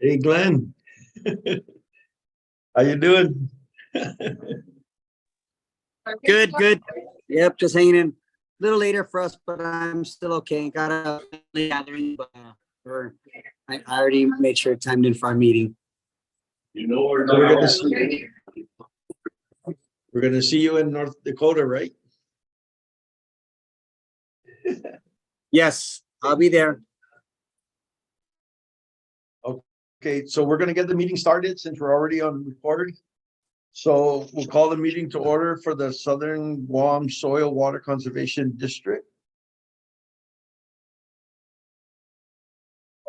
Hey, Glenn. How you doing? Good, good. Yep, just hanging in. A little later for us, but I'm still okay. Got a family gathering, but I already made sure it timed in for our meeting. You know we're gonna see. We're gonna see you in North Dakota, right? Yes, I'll be there. Okay, so we're gonna get the meeting started since we're already on record. So we'll call the meeting to order for the Southern Guam Soil Water Conservation District.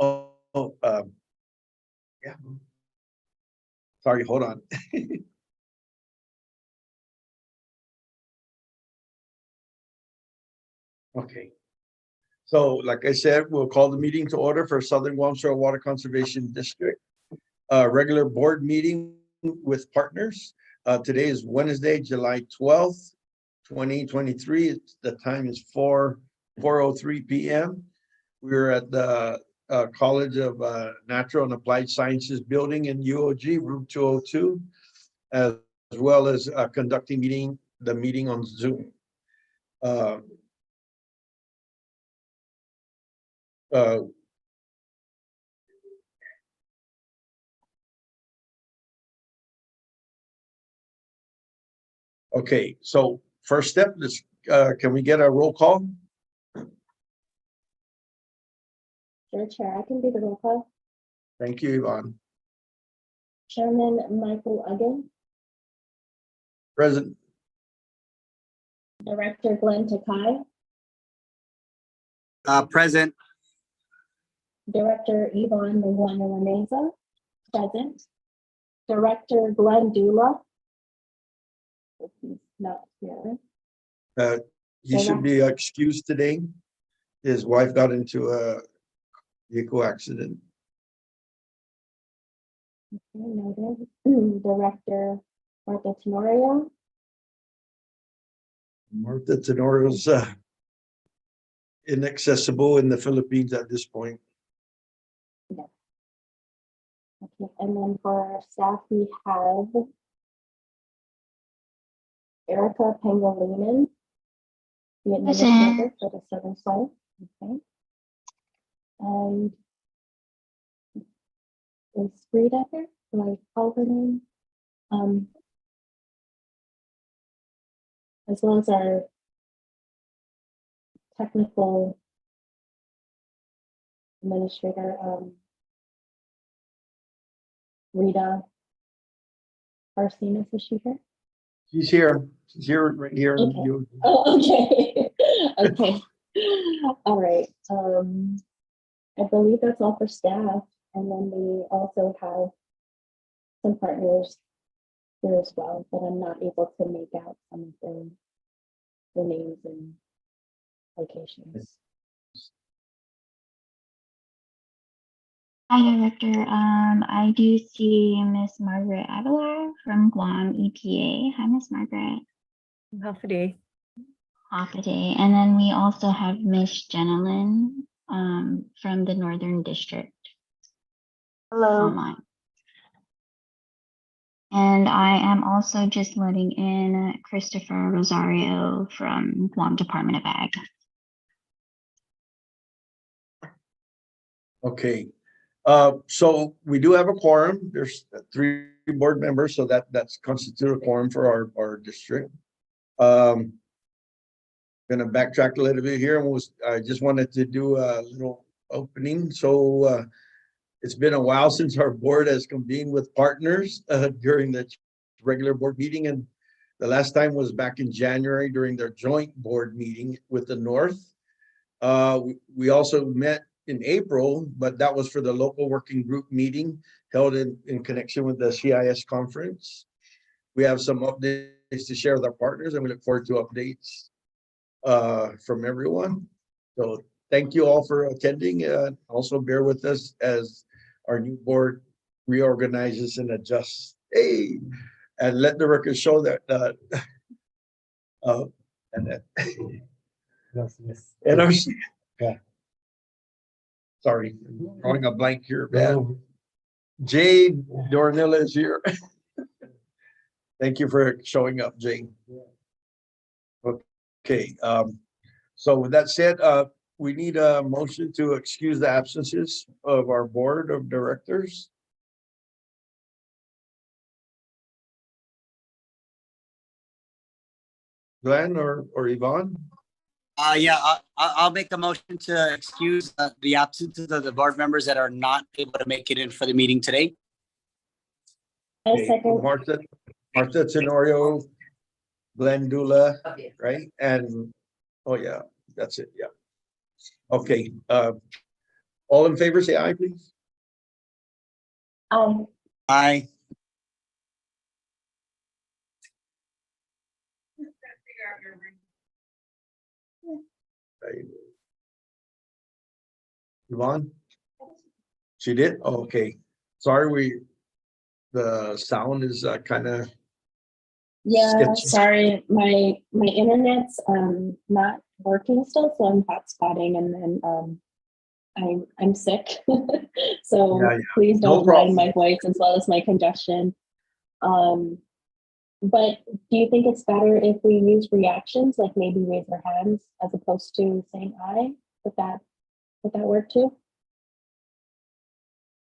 Yeah. Sorry, hold on. Okay. So like I said, we'll call the meeting to order for Southern Guam Soil Water Conservation District. Regular board meeting with partners. Today is Wednesday, July 12th, 2023. The time is 4:03 p.m. We're at the College of Natural and Applied Sciences building in UOG, room 202, as well as conducting the meeting on Zoom. Okay, so first step is, can we get a roll call? Sure, Chair, I can do the roll call. Thank you, Yvonne. Chairman Michael Uggan, Present. Director Glenn Takai, Present. Director Yvonne Meza, present. Director Glenn Dula. If he's not here. He should be excused today. His wife got into a vehicle accident. Okay, noted. Director Martha Tenorio, Martha Tenorio's inaccessible in the Philippines at this point. okay, and then for our staff, we have Erica Pangolinan, the administrator for the Southern Soil. Okay. And is Frida here? Do I call her name? As well as our technical administrator, Rita Arsenis, is she here? She's here. She's here, right here. Okay. Oh, okay. Okay. All right. I believe that's all for staff. And then we also have some partners here as well, but I'm not able to make out some of the names and locations. Hi, Director. I do see Miss Margaret Avalar from Guam EPA. Hi, Miss Margaret. Half a day. Half a day. And then we also have Miss Jenalyn from the Northern District. Hello. Online. And I am also just letting in Christopher Rosario from Guam Department of Ag. Okay. So we do have a quorum. There's 3 board members, so that's constitute a quorum for our district. Gonna backtrack a little bit here, and I just wanted to do a little opening. So it's been a while since our board has convened with partners during the regular board meeting, and the last time was back in January during their joint board meeting with the North. We also met in April, but that was for the local working group meeting held in connection with the CIS conference. We have some updates to share with our partners, and we look forward to updates from everyone. So thank you all for attending. Also bear with us as our new board reorganizes and adjusts. Hey, and let the record show that and that NRC. Yeah. Sorry, I'm drawing a blank here. Jay Dornilla is here. Thank you for showing up, Jay. Okay, so with that said, we need a motion to excuse the absences of our board of directors. Glenn or Yvonne? Yeah, I'll make a motion to excuse the absences of the board members that are not able to make it in for the meeting today. I Okay, second. Martha Tenorio, Glenn Dula, right? And, oh yeah, that's it, yeah. Okay, all in favor, say aye, please. Aye. Yvonne? She did? Oh, okay. Sorry, the sound is kind of, Yeah, sketchy. sorry, my internet's not working still, so I'm hotspotting and then I'm sick. So Yeah, yeah. please No don't problem. mind my voice as well as my congestion. But do you think it's better if we use reactions, like maybe raise our hands as opposed to saying aye? Would that work too?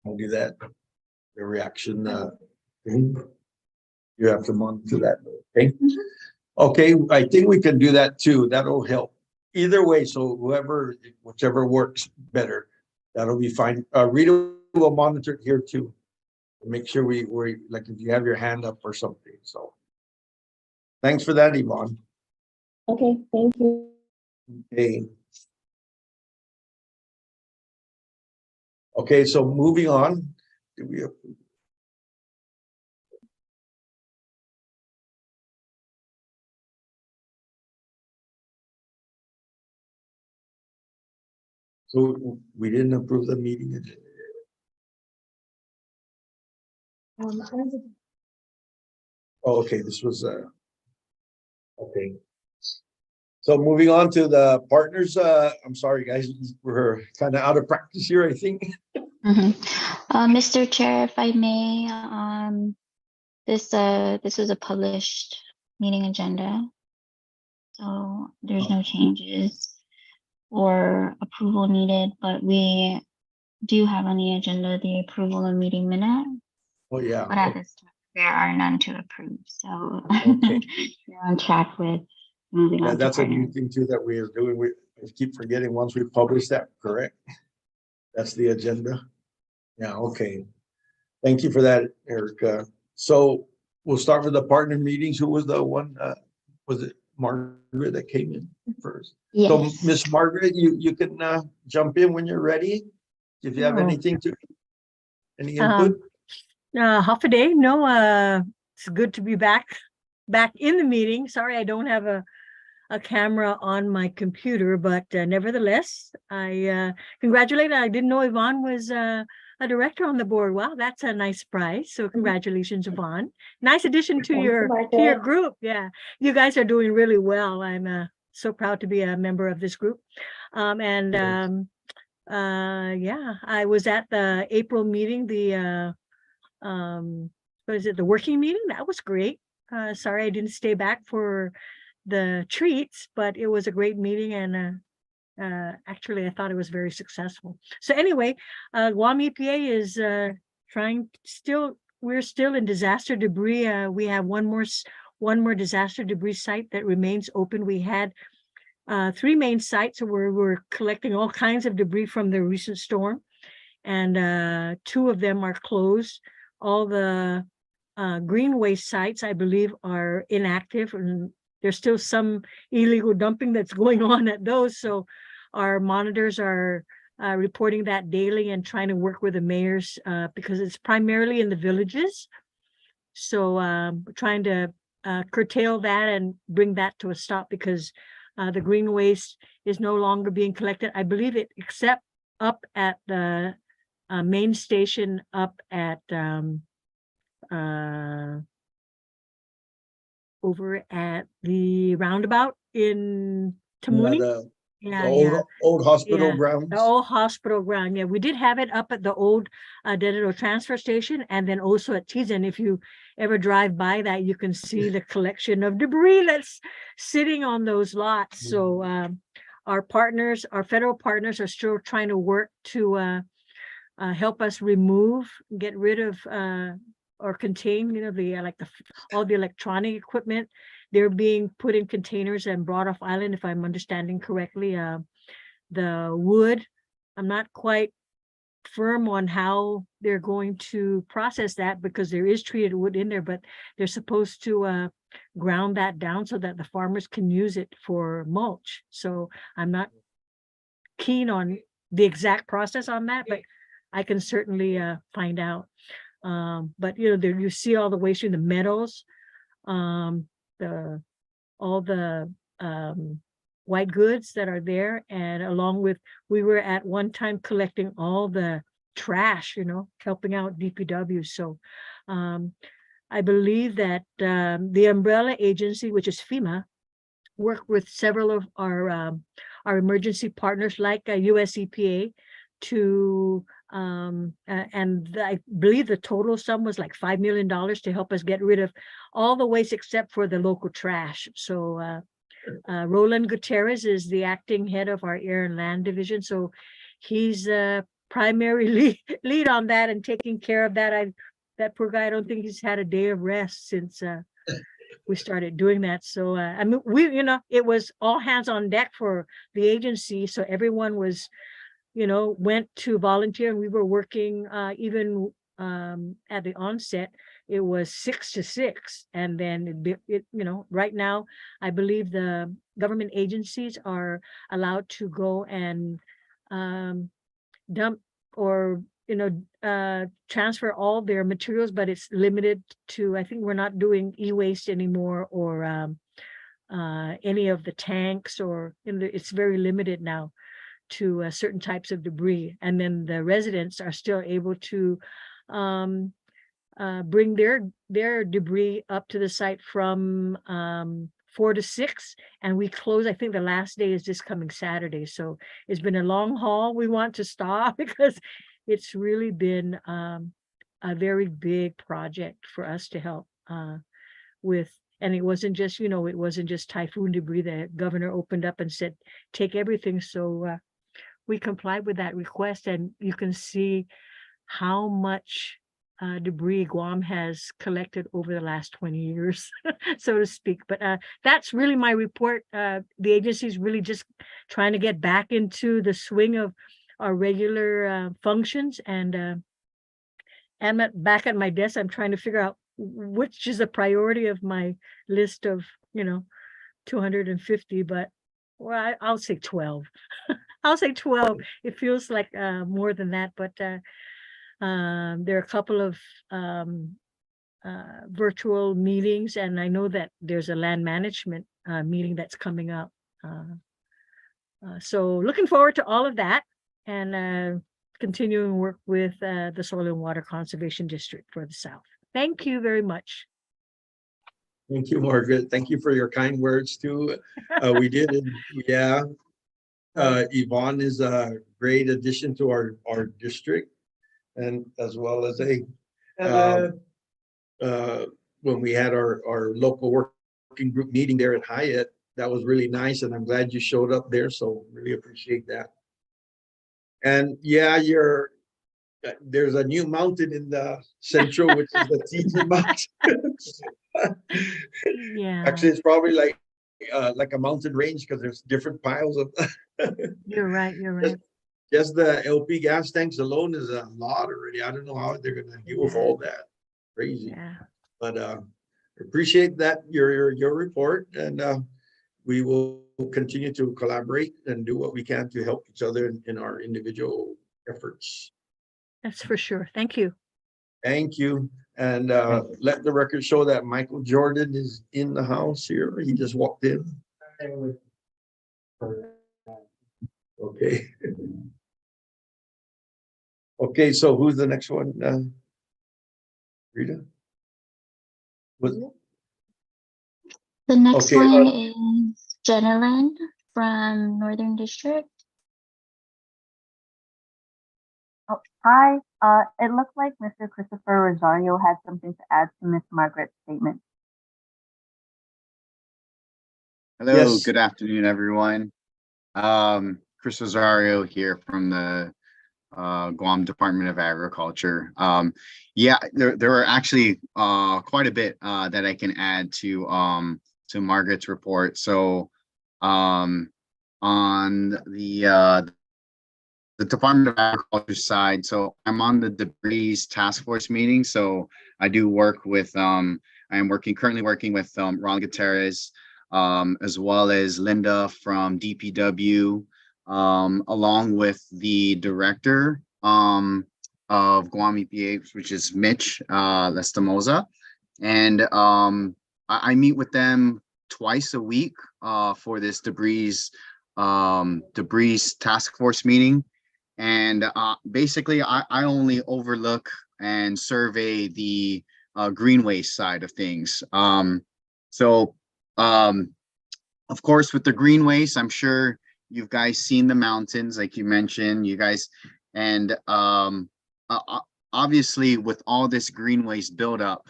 I'll do that. The reaction, thing. You have to monitor that, okay? Okay, I think we can do that too. That'll help. Either way, so whichever works better, that'll be fine. Rita will monitor it here too. Make sure we like if you have your hand up or something, so. Thanks for that, Yvonne. Okay, thank you. Okay. Okay, so moving on. Do we approve? So we didn't approve the meeting agenda. Oh, okay, this was okay. So moving on to the partners, I'm sorry, guys, we're kind of out of practice here, I think. Mr. Chair, if I may, this is a published meeting agenda. So there's no changes or approval needed, but we do have on the agenda the approval of meeting minutes. Oh, yeah. But at this time, there are none to approve, so Okay. you're on track with moving Yeah, on. that's a new thing too that we are doing. We keep forgetting once we publish that, correct? That's the agenda. Yeah, okay. Thank you for that, Erica. So we'll start with the partner meetings. Who was the one, was it Margaret that came in first? So Yes. Miss Margaret, you can jump in when you're ready. If you have Sure. any input? Half a day. No, it's good to be back in the meeting. Sorry, I don't have a camera on my computer, but nevertheless, I congratulate. I didn't know Yvonne was a director on the board. Wow, that's a nice surprise. So congratulations, Yvonne. Nice addition to Thank you, your Margaret. group. Yeah, you guys are doing really well. I'm so proud to be a member of this group. Yeah, I was at the April meeting, what is it, the working meeting? That was great. Sorry I didn't stay back for the treats, but it was a great meeting, and actually I thought it was very successful. So anyway, Guam EPA is we're still in disaster debris. We have one more disaster debris site that remains open. We had 3 main sites where we're collecting all kinds of debris from the recent storm, and 2 of them are closed. All the green waste sites, I believe, are inactive, and there's still some illegal dumping that's going on at those. So our monitors are reporting that daily and trying to work with the mayors because it's primarily in the villages. So trying to curtail that and bring that to a stop, because the green waste is no longer being collected. I believe it, except up at the main station up at over at the roundabout in Tamuni. The Yeah, yeah. old hospital Yeah, grounds. the old hospital ground. Yeah, we did have it up at the old digital transfer station, and then also at Tizen. If you ever drive by that, you can see the collection of debris that's sitting on those lots. So our partners, our federal partners, are still trying to work to help us remove, get rid of, or contain, you know, the all the electronic equipment. They're being put in containers and brought off island, if I'm understanding correctly. The wood, I'm not quite firm on how they're going to process that because there is treated wood in there, but they're supposed to ground that down so that the farmers can use it for mulch. So I'm not keen on the exact process on that, but I can certainly find out. But you know, there you see all the waste in the metals, all the white goods that are there, and along with, we were at one time collecting all the trash, you know, helping out DPW. So I believe that the umbrella agency, which is FEMA, worked with several of our emergency partners like US EPA to and I believe the total sum was like $5 million to help us get rid of all the waste except for the local trash. So Roland Gutierrez is the acting head of our air and land division. So he's primary lead on that and taking care of that. That poor guy, I don't think he's had a day of rest since we started doing that. So I mean, you know, it was all hands on deck for the agency. So everyone was, you know, went to volunteer, and we were working even at the onset, it was 6 to 6. And then it, you know, right now, I believe the government agencies are allowed to go and dump or, you know, transfer all their materials, but it's limited to, I think we're not doing e-waste anymore, or any of the tanks, or it's very limited now to certain types of debris. And then the residents are still able to bring their debris up to the site from 4 to 6, and we close, I think the last day is this coming Saturday. So it's been a long haul. We want to stop because it's really been a very big project for us to help with. And it wasn't just, you know, it wasn't just typhoon debris. The governor opened up and said, take everything. So we complied with that request, and you can see how much debris Guam has collected over the last 20 years, so to speak. But that's really my report. The agency is really just trying to get back into the swing of our regular functions. And I'm back at my desk. I'm trying to figure out which is a priority of my list of, you know, 250, but well, I'll say 12. I'll say 12. It feels like more than that, but there are a couple of virtual meetings, and I know that there's a land management meeting that's coming up. So looking forward to all of that, and continuing work with the Soil and Water Conservation District for the South. Thank you very much. Thank you, Margaret. Thank you for your kind words too. We did it. Yeah. Yvonne is a great addition to our district, and as well as when we had our local working group meeting there at Hyatt, that was really nice, and I'm glad you showed up there. So really appreciate that. And yeah, there's a new mountain in the central, which is the Tizen Mountain. Yeah. Actually, it's probably like a mountain range because there's different piles of. You're right. You're right. Just the LP gas tanks alone is a lot already. I don't know how they're gonna deal with all that. Crazy. Yeah. But appreciate that your report, and we will continue to collaborate and do what we can to help each other in our individual efforts. That's for sure. Thank you. Thank you. And let the record show that Michael Jordan is in the house here. He just walked in. Okay. Okay, so who's the next one? Rita? The next Okay, one is Jenilyn. from Northern District. Oh, hi. It looks like Mr. Christopher Rosario had something to add to Miss Margaret's statement. Hello, Yes. good afternoon, everyone. Chris Rosario here from the Guam Department of Agriculture. Yeah, there are actually quite a bit that I can add to Margaret's report. So on the Department of Agriculture side, so I'm on the debris task force meeting. So I do work with I am currently working with Ron Gutierrez, as well as Linda from DPW, along with the director of Guam EPA, which is Mitch Lestimosa. And I meet with them twice a week for this debris task force meeting. And basically, I only overlook and survey the green waste side of things. So of course, with the green waste, I'm sure you guys seen the mountains, like you mentioned, you guys, and obviously with all this green waste buildup,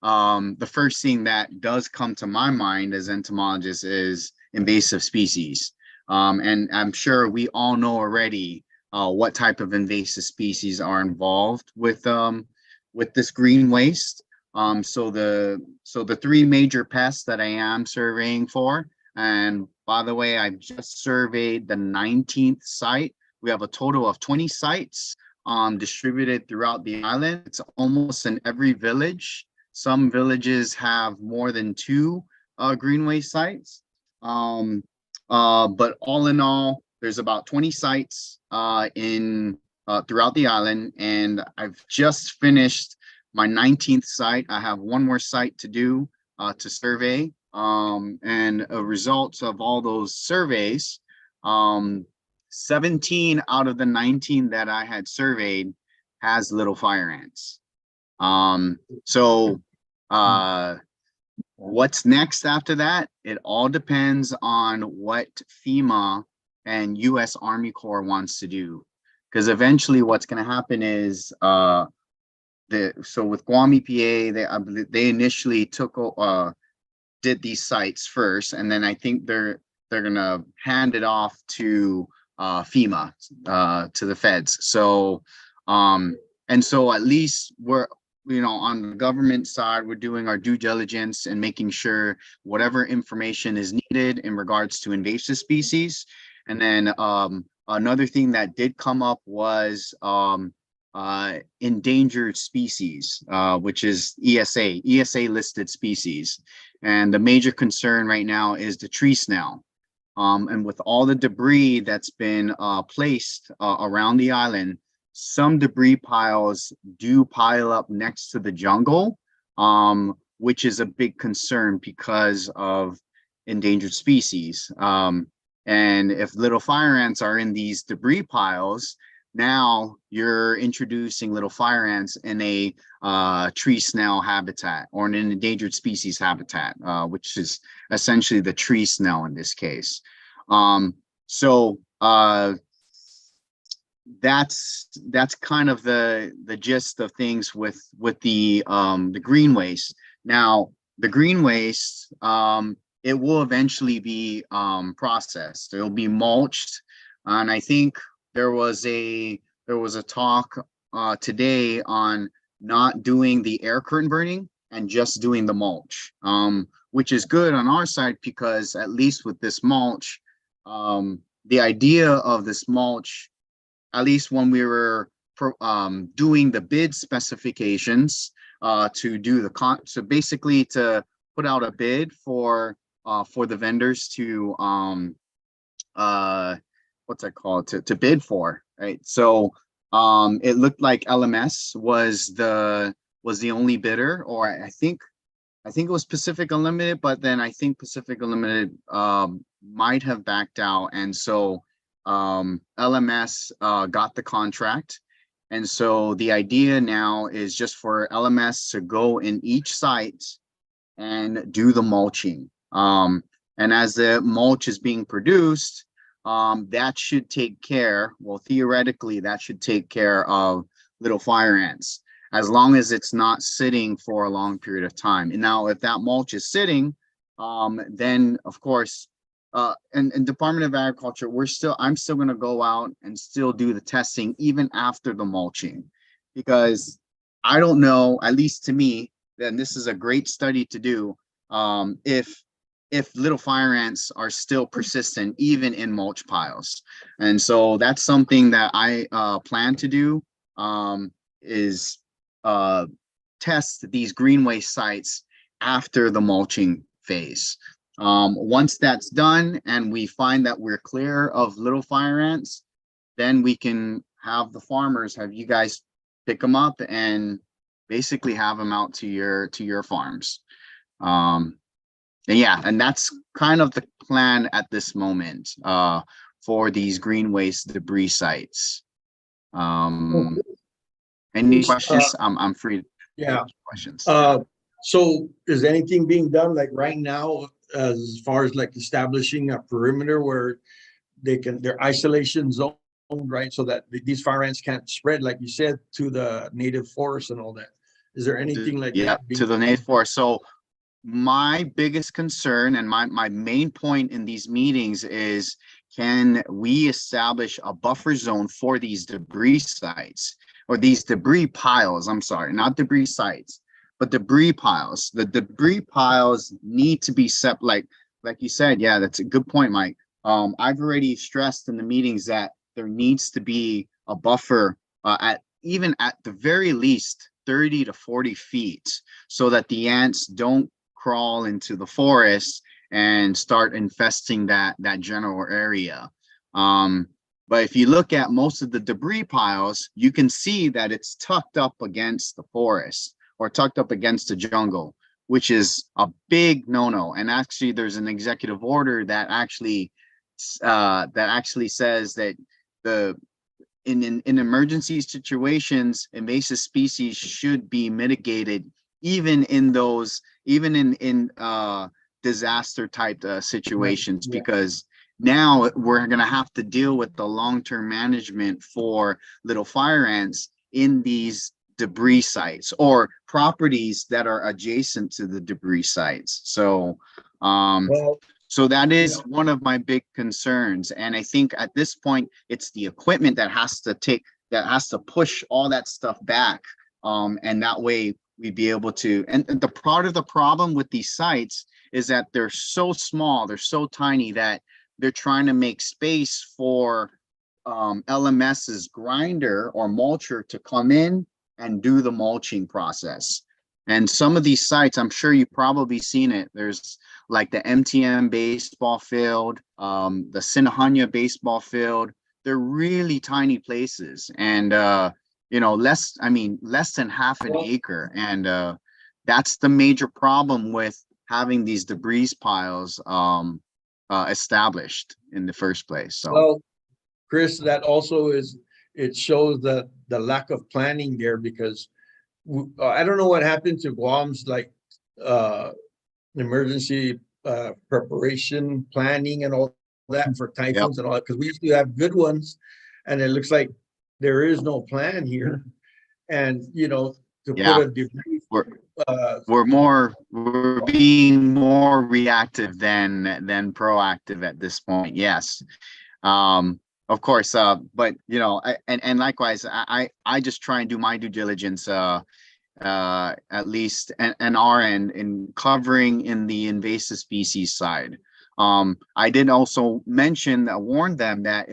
the first thing that does come to my mind as entomologist is invasive species. And I'm sure we all know already what type of invasive species are involved with this green waste. So the three major pests that I am surveying for, and by the way, I've just surveyed the 19th site. We have a total of 20 sites distributed throughout the island. It's almost in every village. Some villages have more than 2 green waste sites. But all in all, there's about 20 sites throughout the island, and I've just finished my 19th site. I have one more site to do to survey, and a result of all those surveys, 17 out of the 19 that I had surveyed has little fire ants. So what's next after that? It all depends on what FEMA and US Army Corps wants to do. Because eventually what's going to happen is so with Guam EPA, they initially did these sites first, and then I think they're gonna hand it off to FEMA, to the feds. So and so at least we're, on the government side, we're doing our due diligence and making sure whatever information is needed in regards to invasive species. And then another thing that did come up was endangered species, which is ESA listed species. And the major concern right now is the tree snail. And with all the debris that's been placed around the island, some debris piles do pile up next to the jungle, which is a big concern because of endangered species. And if little fire ants are in these debris piles, now you're introducing little fire ants in a tree snail habitat, or an endangered species habitat, which is essentially the tree snail in this case. So that's kind of the gist of things with the green waste. Now the green waste, it will eventually be processed. It'll be mulched, and I think there was a talk today on not doing the air curtain burning and just doing the mulch, which is good on our side, because at least with this mulch, the idea of this mulch, at least when we were doing the bid specifications to do so basically to put out a bid for the vendors to what's that called, to bid for, right? So it looked like LMS was the only bidder, or I think it was Pacific Unlimited, but then I think Pacific Unlimited might have backed out, and so LMS got the contract. And so the idea now is just for LMS to go in each site and do the mulching. And as the mulch is being produced, that should take care, well, theoretically, that should take care of little fire ants, as long as it's not sitting for a long period of time. And now if that mulch is sitting, then of course, and Department of Agriculture, I'm still going to go out and still do the testing even after the mulching, because I don't know, at least to me, then this is a great study to do, if little fire ants are still persistent even in mulch piles. And so that's something that I plan to do, is test these greenway sites after the mulching phase. Once that's done and we find that we're clear of little fire ants, then we can have the farmers, have you guys pick them up and basically have them out to your farms. And yeah, and that's kind of the plan at this moment, for these green waste debris sites. Any questions? I'm free to Yeah. take questions. So is anything being done like right now as far as like establishing a perimeter where their isolation zone, right? So that these fire ants can't spread, like you said, to the native forest and all that. Is there anything like Yeah, that? to the native forest. So my biggest concern and my main point in these meetings is, can we establish a buffer zone for these debris sites, or these debris piles? I'm sorry, not debris sites, but debris piles. The debris piles need to be set, like you said. Yeah, that's a good point, Mike. I've already stressed in the meetings that there needs to be a buffer, at the very least 30 to 40 feet, so that the ants don't crawl into the forest and start infesting that general area. But if you look at most of the debris piles, you can see that it's tucked up against the forest or tucked up against the jungle, which is a big no-no. And actually, there's an executive order that actually says that in emergency situations, invasive species should be mitigated even in disaster type situations, Yeah. because now we're going to have to deal with the long-term management for little fire ants in these debris sites or properties that are adjacent to the debris sites. So Well, so that is one of my big concerns. And I think at this point, it's the equipment that has to push all that stuff back. And that way we'd be able to, and the part of the problem with these sites is that they're so small, they're so tiny that they're trying to make space for LMS's grinder or mulcher to come in and do the mulching process. And some of these sites, I'm sure you've probably seen it. There's like the MTM baseball field, the Sinahanya baseball field. They're really tiny places, and less than half an acre. And that's the major problem with having these debris piles established in the first place. So, well, Chris, that also it shows that the lack of planning there, because I don't know what happened to Guam's like emergency preparation planning and all that for typhoons and all that, because we used to have good ones, and it looks like there is no plan here. And to put a debris, we're being more reactive than proactive at this point. Yes. Of course, but and likewise, I just try and do my due diligence, at least and our end in covering in the invasive species side. I did also warn them that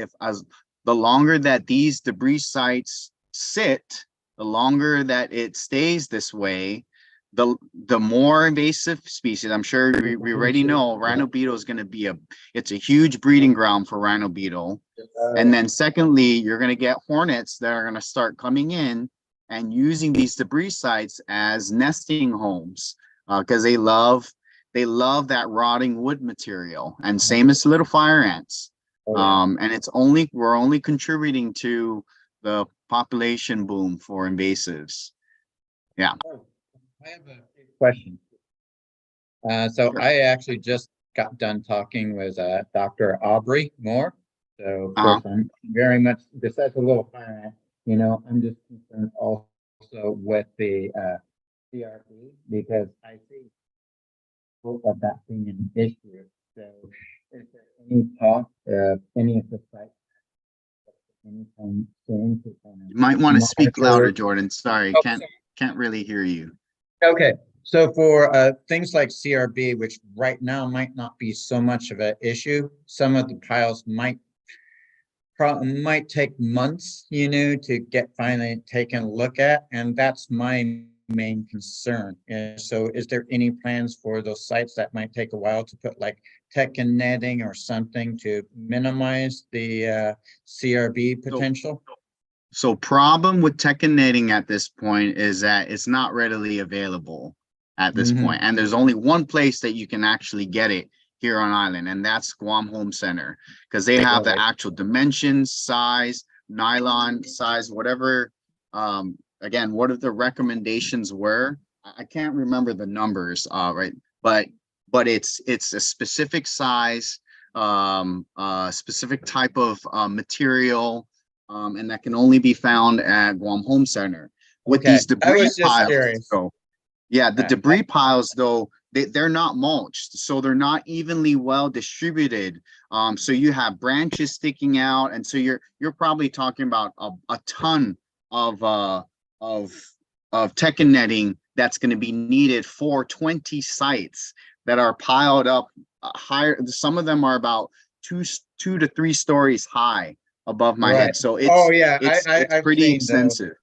the longer that these debris sites sit, the longer that it stays this way, the more invasive species. I'm sure we already know rhino beetle is going to be it's a huge breeding ground for rhino beetle. And then secondly, you're going to get hornets that are going to start coming in and using these debris sites as nesting homes, because they love that rotting wood material, and same as little fire ants. And we're only contributing to the population boom for invasives. Yeah. I have a question. So Sure. I actually just got done talking with Dr. Aubrey Moore. So of Uh-huh. course I'm very much, besides a little fire ant, you know, I'm just concerned also with the CRP because I see both of that being an issue. So is there any talk of any of the sites anytime soon to kind You might want to of speak louder, monitor? Jordan. Sorry, Oh, can't really hear you. okay, so for things like CRB, which right now might not be so much of an issue, some of the piles might take months, you know, to get finally taken a look at, and that's my main concern. And so is there any plans for those sites that might take a while to put like tech and netting or something to minimize the CRB potential? So problem with techinating at this point is that it's not readily available at this point. And there's only one place that you can actually get it here on island, and that's Guam Home Center, because they have the Right. actual dimensions, size, nylon size, whatever. Again, what are the recommendations were? I can't remember the numbers, right? But it's a specific size, specific type of material, and that can only be found at Guam Home Center. With Okay, these I debris was just piles, curious. though, yeah, the Uh, debris piles, though, they're not mulched, so they're not evenly well distributed. So you have branches sticking out, and so you're probably talking about a ton of tech and netting that's going to be needed for 20 sites that are piled up higher. Some of them are about two to 3 stories high above my Right. head. So Oh, yeah, it's I've pretty seen those. extensive.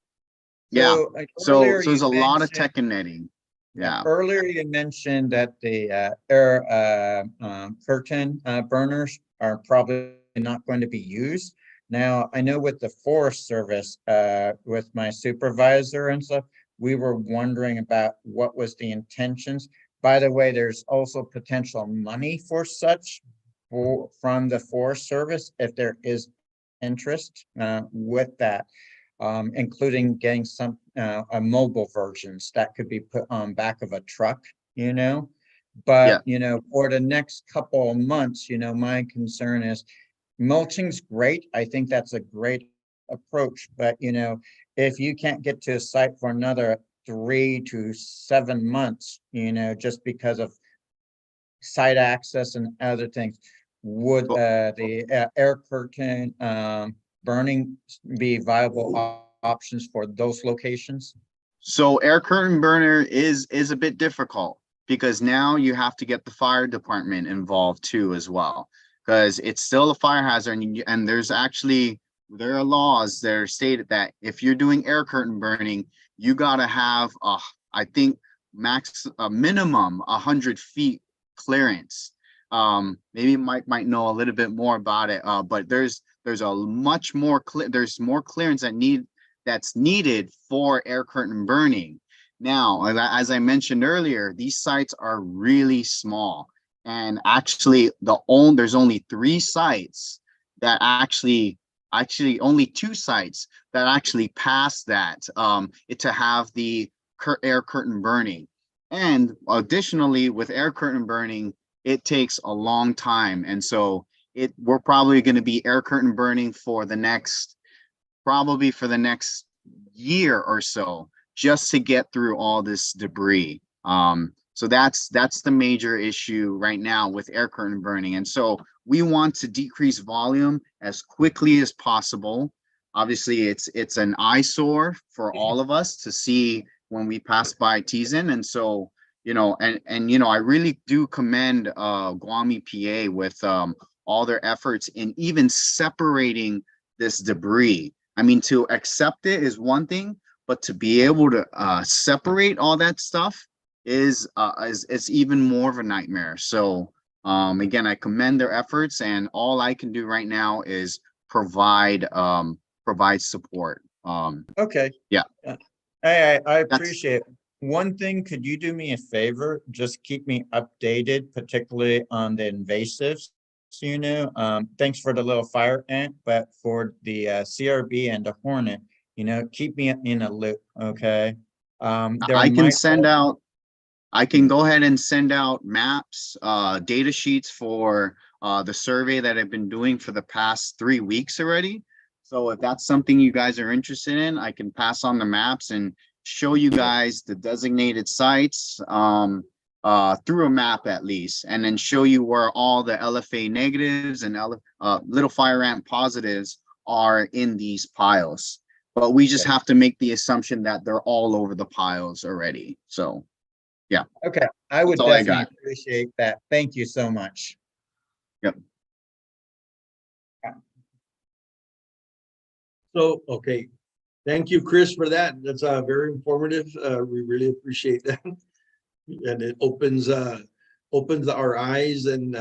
Yeah. So like, So earlier there's you a lot of mentioned, tech and netting. Yeah. earlier you mentioned that the air curtain burners are probably not going to be used. Now, I know with the Forest Service, with my supervisor and stuff, we were wondering about what was the intentions. By the way, there's also potential money for such from the Forest Service if there is interest with that, including getting some a mobile versions that could be put on back of a truck, you know. Yeah. But you know, for the next couple of months, you know, my concern is mulching's great. I think that's a great approach, but you know, if you can't get to a site for another 3 to 7 months, you know, just because of site access and other things, would Well, the air curtain burning be viable options for those locations? so air curtain burner is a bit difficult because now you have to get the fire department involved too as well, because it's still a fire hazard, and there are laws that are stated that if you're doing air curtain burning, you gotta have I think a minimum 100 feet clearance. Maybe Mike might know a little bit more about it, but there's a much more there's more clearance that's needed for air curtain burning. Now, as I mentioned earlier, these sites are really small, and actually there's only 3 sites that actually only 2 sites that actually pass that to have the air curtain burning. And additionally, with air curtain burning, it takes a long time, and so we're probably going to be air curtain burning for the next year or so, just to get through all this debris. So that's the major issue right now with air curtain burning. And so we want to decrease volume as quickly as possible. Obviously, it's an eyesore for all of us to see when we pass by Tizen. And so, you know, and you know, I really do commend Guam EPA with all their efforts in even separating this debris. I mean, to accept it is one thing, but to be able to separate all that stuff is even more of a nightmare. So again, I commend their efforts, and all I can do right now is provide support. Okay. Yeah. I That's appreciate it. One thing, could you do me a favor? Just keep me updated, particularly on the invasives. You know, thanks for the little fire ant, but for the CRB and the hornet, you know, keep me in a loop. Okay. There I can might send out I can go ahead and send out maps, data sheets for the survey that I've been doing for the past 3 weeks already. So if that's something you guys are interested in, I can pass on the maps and show you guys the designated sites through a map at least, and then show you where all the LFA negatives and little fire ant positives are in these piles. But we just have to make the assumption that they're all over the piles already. So, yeah. Okay, I would That's all I definitely got. appreciate that. Thank you so much. Yep. So, okay. Thank you, Chris, for that. That's very informative. We really appreciate that. And it opens our eyes, and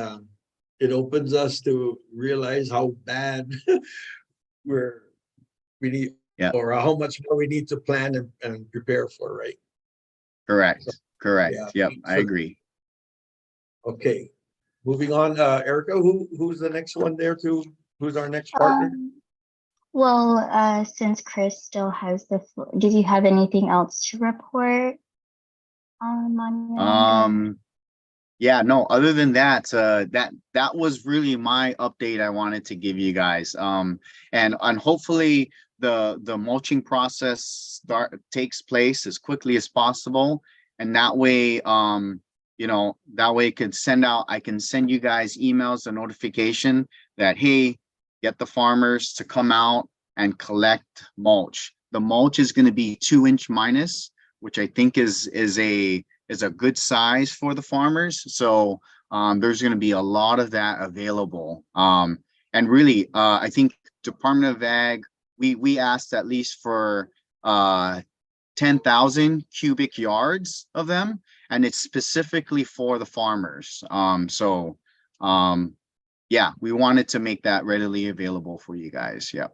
it opens us to realize how bad we need, Yeah. or how much more we need to plan and prepare for, right? Correct. Correct. Yeah. Yep. I agree. Okay, moving on. Erica, who's the next one there to? Who's our next partner? Well, since Chris still has the floor, did you have anything else to report on your end, or- Yeah, no, other than that, that was really my update I wanted to give you guys. And hopefully the mulching process takes place as quickly as possible. And that way, that way I can send you guys emails, a notification that, hey, get the farmers to come out and collect mulch. The mulch is going to be 2-inch minus, which I think is a good size for the farmers. So there's going to be a lot of that available. And really, I think Department of Ag, we asked at least for 10,000 cubic yards of them, and it's specifically for the farmers. Yeah, we wanted to make that readily available for you guys. Yeah.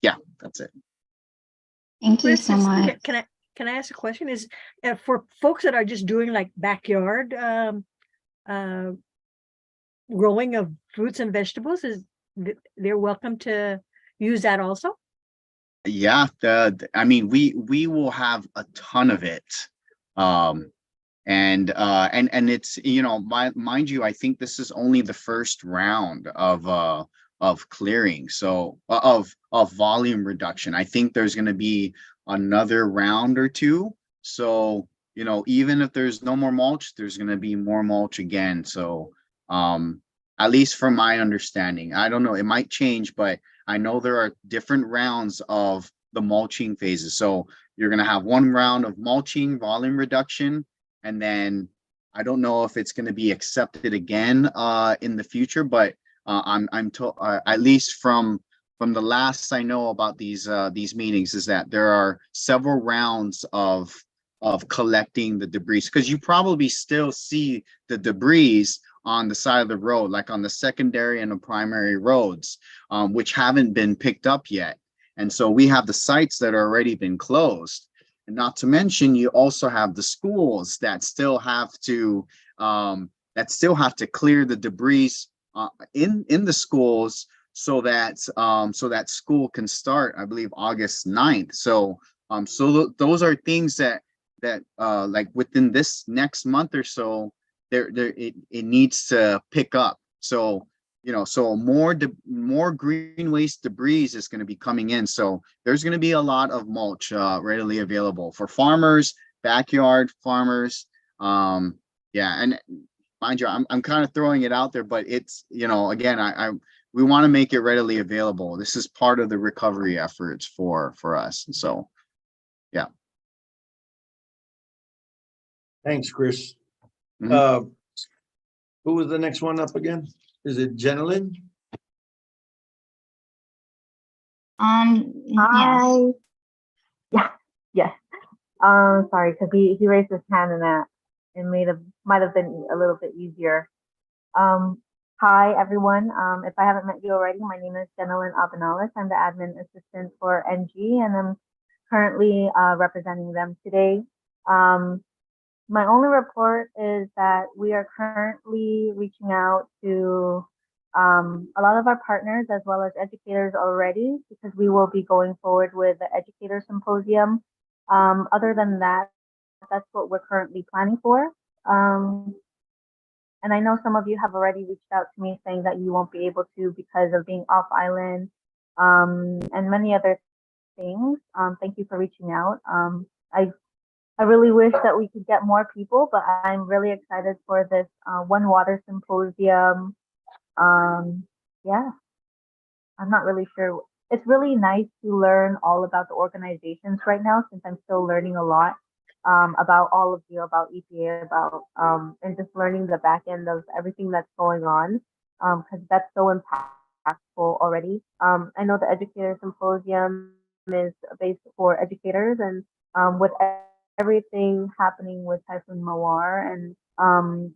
Yeah, that's it. Thank you Chris, so much. can I ask a question? Is for folks that are just doing like backyard growing of fruits and vegetables, they're welcome to use that also? Yeah, I mean, we will have a ton of it. And it's, mind you, I think this is only the first round of clearing, so of volume reduction. I think there's going to be another round or two. So, even if there's no more mulch, there's going to be more mulch again. So, at least from my understanding, I don't know, it might change, but I know there are different rounds of the mulching phases. So you're going to have one round of mulching volume reduction, and then I don't know if it's going to be accepted again in the future, but I'm told, at least from the last I know about these meetings, is that there are several rounds of collecting the debris, because you probably still see the debris on the side of the road, like on the secondary and the primary roads, which haven't been picked up yet. And so we have the sites that are already been closed. And not to mention, you also have the schools that still have to clear the debris in the schools, so that school can start, I believe, August 9th. So those are things that like within this next month or so, it needs to pick up. So so more green waste debris is going to be coming in. So there's going to be a lot of mulch readily available for farmers, backyard farmers. Yeah, and mind you, I'm kind of throwing it out there, but it's, again, we want to make it readily available. This is part of the recovery efforts for us. So, yeah. Thanks, Chris. Mhm. Who was the next one up again? Is it Jenilyn? Yes. Hi. Yeah, yes. Sorry, because he raised his hand and that it might have been a little bit easier. Hi everyone. If I haven't met you already, my name is Jenilyn Abenales. I'm the admin assistant for NG, and I'm currently representing them today. My only report is that we are currently reaching out to a lot of our partners as well as educators already, because we will be going forward with the educator symposium. Other than that, that's what we're currently planning for. And I know some of you have already reached out to me saying that you won't be able to because of being off island, and many other things. Thank you for reaching out. I really wish that we could get more people, but I'm really excited for this One Water Symposium. Yeah, I'm not really sure. It's really nice to learn all about the organizations right now since I'm still learning a lot about all of you, about EPA, about and just learning the back end of everything that's going on because that's so impactful already. I know the Educator Symposium is based for educators, and with everything happening with Typhoon Mawar and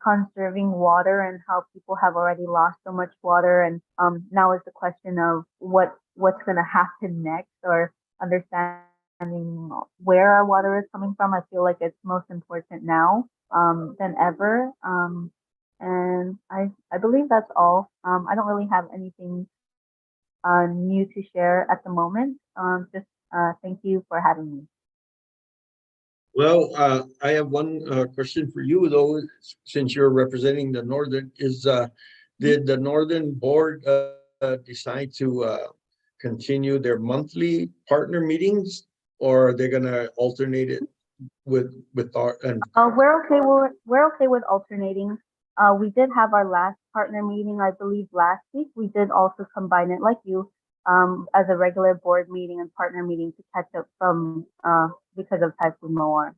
conserving water and how people have already lost so much water, and now is the question of what's going to happen next, or understanding where our water is coming from. I feel like it's most important now than ever. And I believe that's all. I don't really have anything new to share at the moment. Just thank you for having me. Well, I have one question for you though, since you're representing the Northern, did the Northern Board decide to continue their monthly partner meetings, or are they gonna alternate it with our, and We're okay with alternating. We did have our last partner meeting, I believe, last week. We did also combine it, like you, as a regular board meeting and partner meeting to catch up from because of Typhoon Mawar.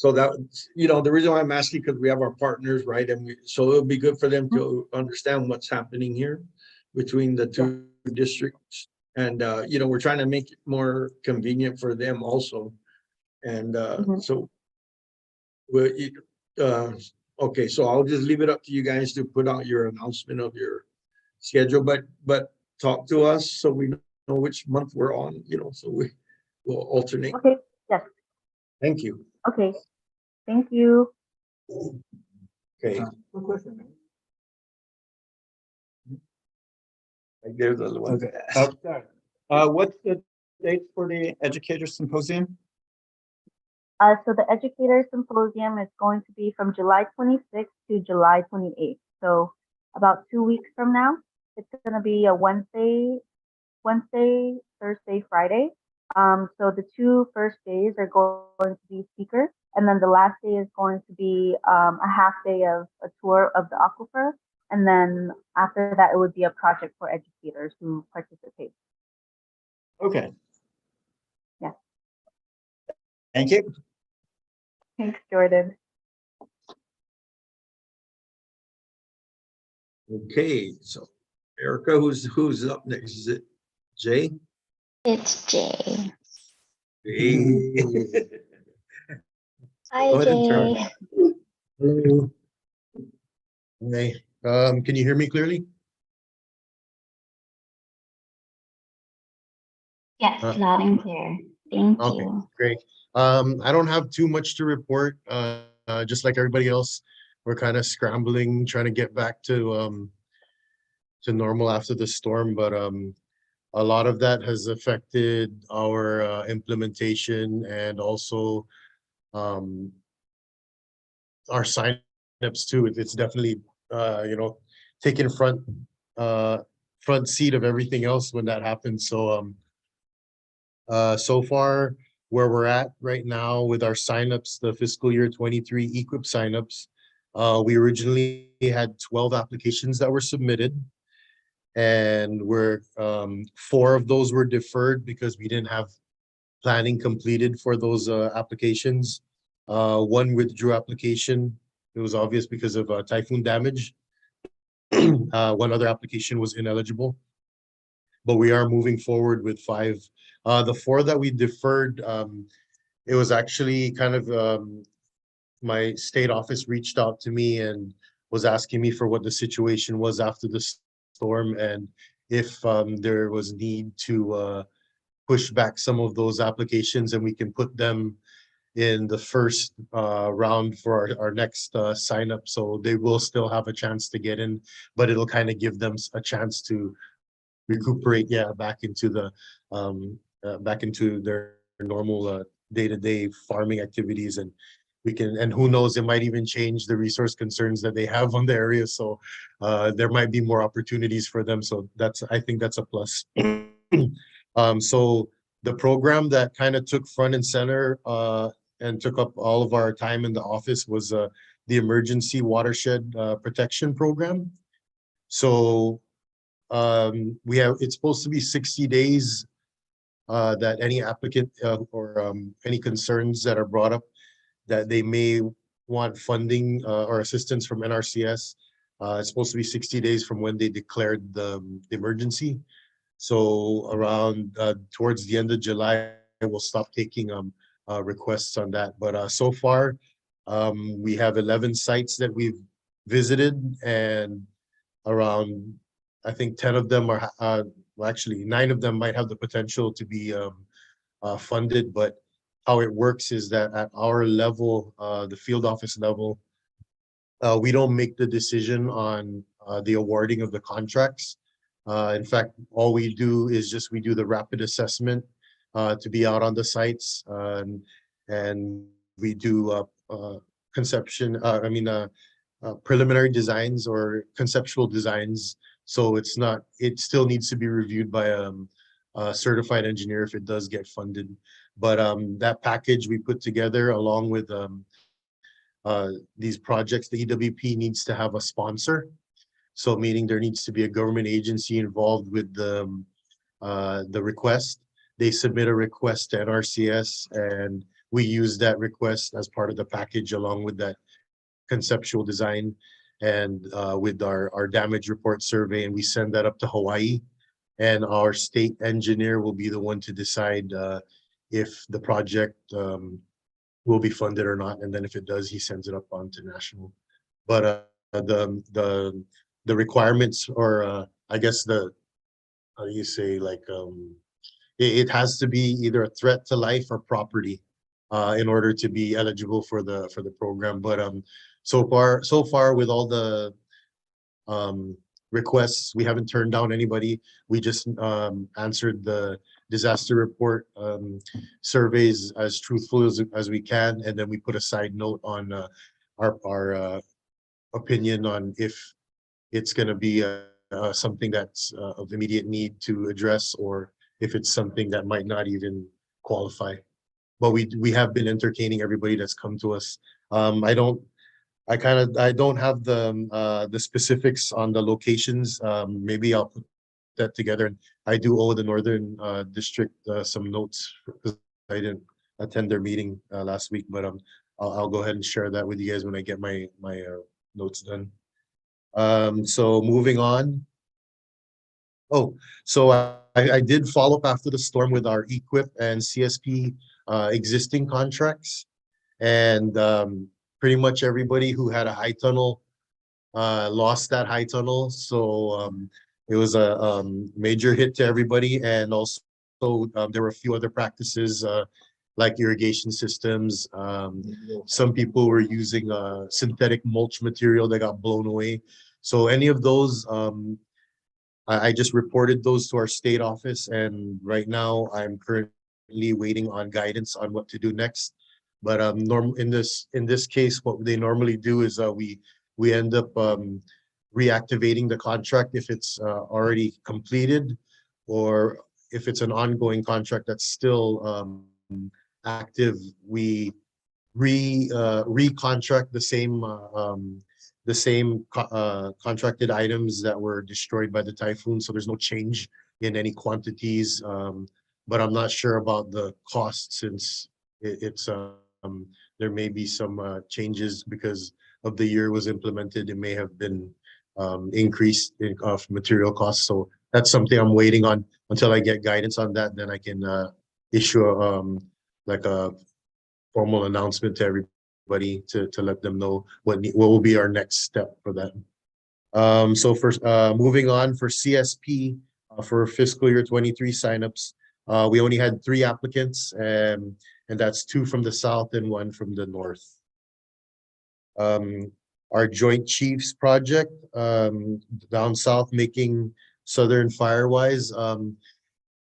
so that, the reason why I'm asking, because we have our partners, right? And so it'll be good for them to understand what's happening here between the two districts. And, we're trying to make it more convenient for them also. And so, okay, so I'll just leave it up to you guys to put out your announcement of your schedule, but talk to us so we know which month we're on, so we will alternate. Okay, yes. Thank you. Okay, thank you. Okay. One question, man. Like there's the other one. Okay. What's the date for the Educator Symposium? So the Educator Symposium is going to be from July 26th to July 28th. So about 2 weeks from now. It's going to be a Wednesday, Thursday, Friday. So the 2 first days are going to be speakers, and then the last day is going to be a half day of a tour of the aquifer, and then after that it would be a project for educators who participate. Okay. Yeah. Thank you. Thanks, Jordan. Okay, so Erica, who's up next? Is it Jay? It's Jay. Jay. Hi, Go ahead and turn. Jay. Hello. Hey, can you hear me clearly? Yes, loud and clear. Thank Okay, you. great. I don't have too much to report. Just like everybody else, we're kind of scrambling, trying to get back to normal after the storm, but a lot of that has affected our implementation and also our signups too. It's definitely taking front seat of everything else when that happens. So so far where we're at right now with our signups, the fiscal year 23 equip signups, we originally had 12 applications that were submitted, and we're 4 of those were deferred because we didn't have planning completed for those applications. 1 withdrew application. It was obvious because of typhoon damage. 1 other application was ineligible, but we are moving forward with 5. The 4 that we deferred, it was actually kind of my state office reached out to me and was asking me for what the situation was after the storm, and if there was need to push back some of those applications and we can put them in the first round for our next sign up. So they will still have a chance to get in, but it'll kind of give them a chance to recuperate, back into their normal day-to-day farming activities, and and who knows, it might even change the resource concerns that they have on the area. So there might be more opportunities for them. So I think that's a plus. So the program that kind of took front and center and took up all of our time in the office was the Emergency Watershed Protection Program. So it's supposed to be 60 days that any applicant or any concerns that are brought up that they may want funding or assistance from NRCS. It's supposed to be 60 days from when they declared the emergency. So around towards the end of July, we'll stop taking requests on that. But so far, we have 11 sites that we've visited, and around, I think 10 of them are, well, actually 9 of them might have the potential to be funded. But how it works is that at our level, the field office level, we don't make the decision on the awarding of the contracts. In fact, all we do is just we do the rapid assessment to be out on the sites, and we do preliminary designs or conceptual designs. So it still needs to be reviewed by a certified engineer if it does get funded. But that package we put together along with these projects, the EWP needs to have a sponsor. So meaning there needs to be a government agency involved with the request. They submit a request to NRCS, and we use that request as part of the package along with that conceptual design and with our damage report survey, and we send that up to Hawaii. And our state engineer will be the one to decide if the project will be funded or not. And then if it does, he sends it up onto national. But the requirements, or I guess how do you say, like it has to be either a threat to life or property in order to be eligible for the program. But so far with all the requests, we haven't turned down anybody. We just answered the disaster report surveys as truthful as we can, and then we put a side note on our opinion on if it's going to be something that's of immediate need to address, or if it's something that might not even qualify. But we have been entertaining everybody that's come to us. I don't have the specifics on the locations. Maybe I'll put that together. And I do owe the Northern District some notes because I didn't attend their meeting last week. But I'll go ahead and share that with you guys when I get my notes done. So moving on. Oh, so I did follow up after the storm with our EQIP and CSP existing contracts, and pretty much everybody who had a high tunnel lost that high tunnel. So it was a major hit to everybody. And also there were a few other practices like irrigation systems. Some people were using synthetic mulch material that got blown away. So any of those, I just reported those to our state office, and right now I'm currently waiting on guidance on what to do next. But in this case, what they normally do is we end up reactivating the contract if it's already completed, or if it's an ongoing contract that's still active, we recontract the same contracted items that were destroyed by the typhoon. So there's no change in any quantities, but I'm not sure about the cost, since it's there may be some changes because of the year it was implemented. It may have been increased in material costs. So that's something I'm waiting on until I get guidance on that. Then I can issue like a formal announcement to everybody to let them know what will be our next step for that. So first, moving on for CSP for fiscal year 23 signups, we only had 3 applicants, and that's 2 from the south and 1 from the north. Our Joint Chiefs project down south, making Southern Firewise.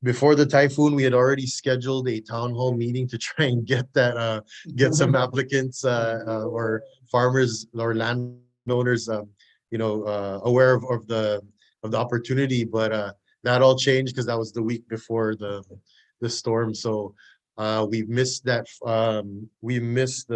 before the typhoon, we had already scheduled a town hall meeting to try and get that, get some applicants, or farmers or landowners, aware of the opportunity, but, that all changed because that was the week before the storm. So, we missed that, we missed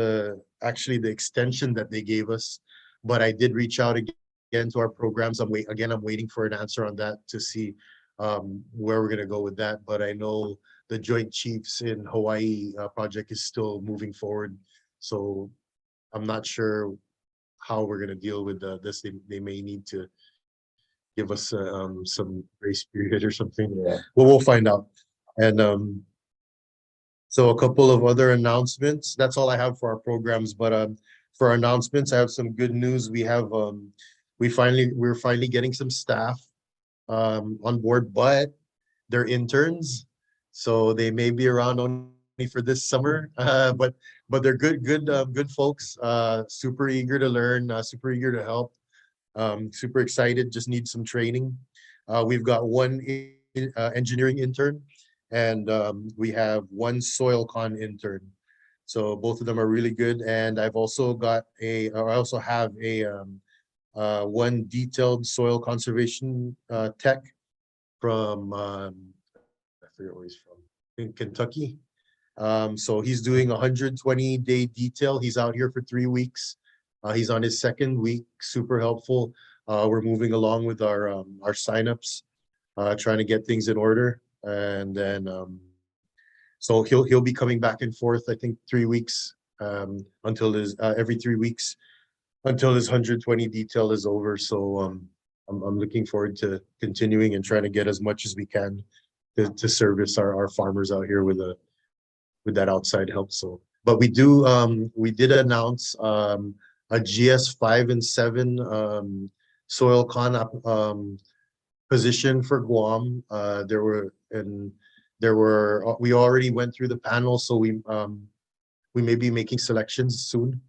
actually the extension that they gave us. But I did reach out again to our programs. I'm waiting for an answer on that to see where we're gonna go with that. But I know the Joint Chiefs in Hawaii project is still moving forward. So I'm not sure how we're gonna deal with this. They may need to give us some grace period or something. Yeah. Well, we'll find out. And so a couple of other announcements. That's all I have for our programs. But for our announcements, I have some good news. We have we're finally getting some staff on board, but they're interns, so they may be around only for this summer. But they're good folks. Super eager to learn, super eager to help. Super excited. Just need some training. We've got one engineering intern, and we have one soil con intern. So both of them are really good. And I also have a one detailed soil conservation tech from I forget where he's from, in Kentucky. So he's doing 120-day detail. He's out here for 3 weeks. He's on his second week, super helpful. We're moving along with our signups, trying to get things in order. And then so he'll be coming back and forth, I think 3 weeks, until his every 3 weeks until his 120 detail is over. So I'm looking forward to continuing and trying to get as much as we can to service our farmers out here with that outside help. So, but we did announce a GS 5 and 7 soil con position for Guam. We already went through the panel, so we may be making selections soon.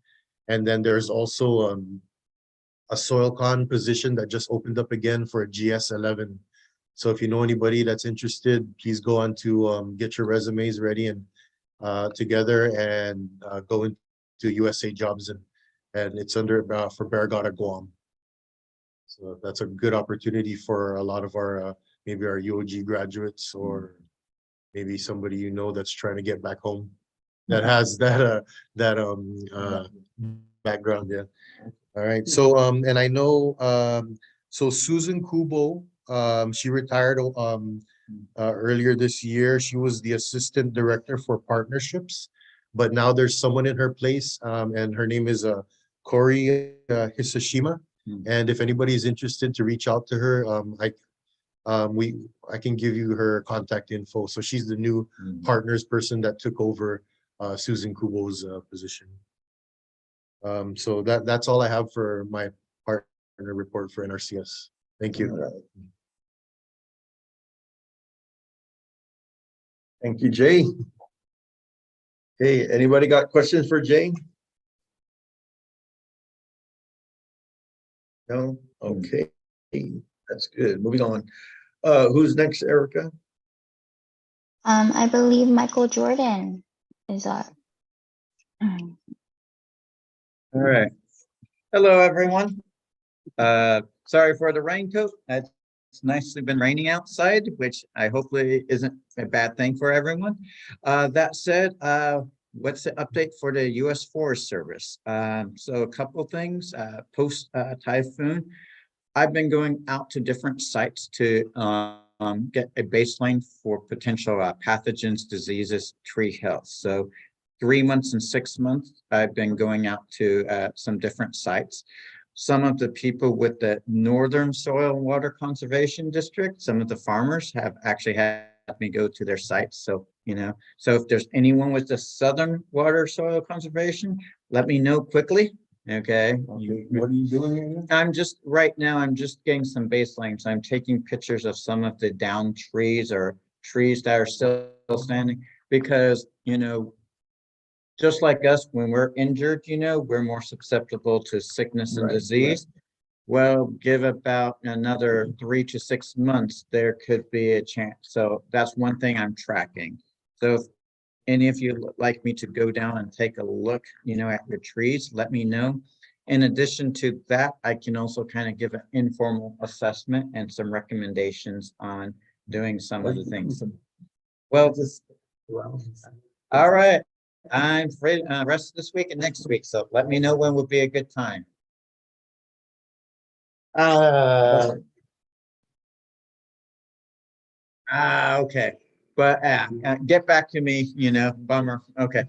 And then there's also a soil con position that just opened up again for a GS 11. So if you know anybody that's interested, please go on to get your resumes ready and together and go into USA Jobs, and it's under for Barragata, Guam. So that's a good opportunity for a lot of our maybe our UOG graduates, or maybe somebody you know that's trying to get back home that has that background. Yeah. All right. So and I know so Susan Kubo, she retired earlier this year. She was the assistant director for partnerships, but now there's someone in her place, and her name is Corey Hisashima. And if anybody is interested to reach out to her, I can give you her contact info. So she's the new partners person that took over Susan Kubo's position. So that's all I have for my partner report for NRCS. Thank you. All right. Thank you, Jay. Hey, anybody got questions for Jay? No? Okay, that's good. Moving on. Who's next, Erica? I believe Michael Jordan is up. All right. Hello, everyone. Sorry for the raincoat. It's nicely been raining outside, which I hopefully isn't a bad thing for everyone. That said, what's the update for the U.S. Forest Service? So a couple of things. Post typhoon, I've been going out to different sites to get a baseline for potential pathogens, diseases, tree health. So 3 months and 6 months, I've been going out to some different sites. Some of the people with the Northern Soil and Water Conservation District, some of the farmers have actually had me go to their sites. So, so if there's anyone with the Southern Water Soil Conservation, let me know quickly. Okay. What are you doing here? I'm just getting some baselines. I'm taking pictures of some of the downed trees or trees that are still standing, because, just like us, when we're injured, we're more susceptible to sickness and disease. well, give about another 3 to 6 months, there could be a chance. So that's one thing I'm tracking. So if any of you would like me to go down and take a look, at your trees, let me know. In addition to that, I can also kind of give an informal assessment and some recommendations on doing some of the things. Well, all right. I'm free rest of this week and next week, so let me know when would be a good time. Okay, but get back to me, bummer. Okay,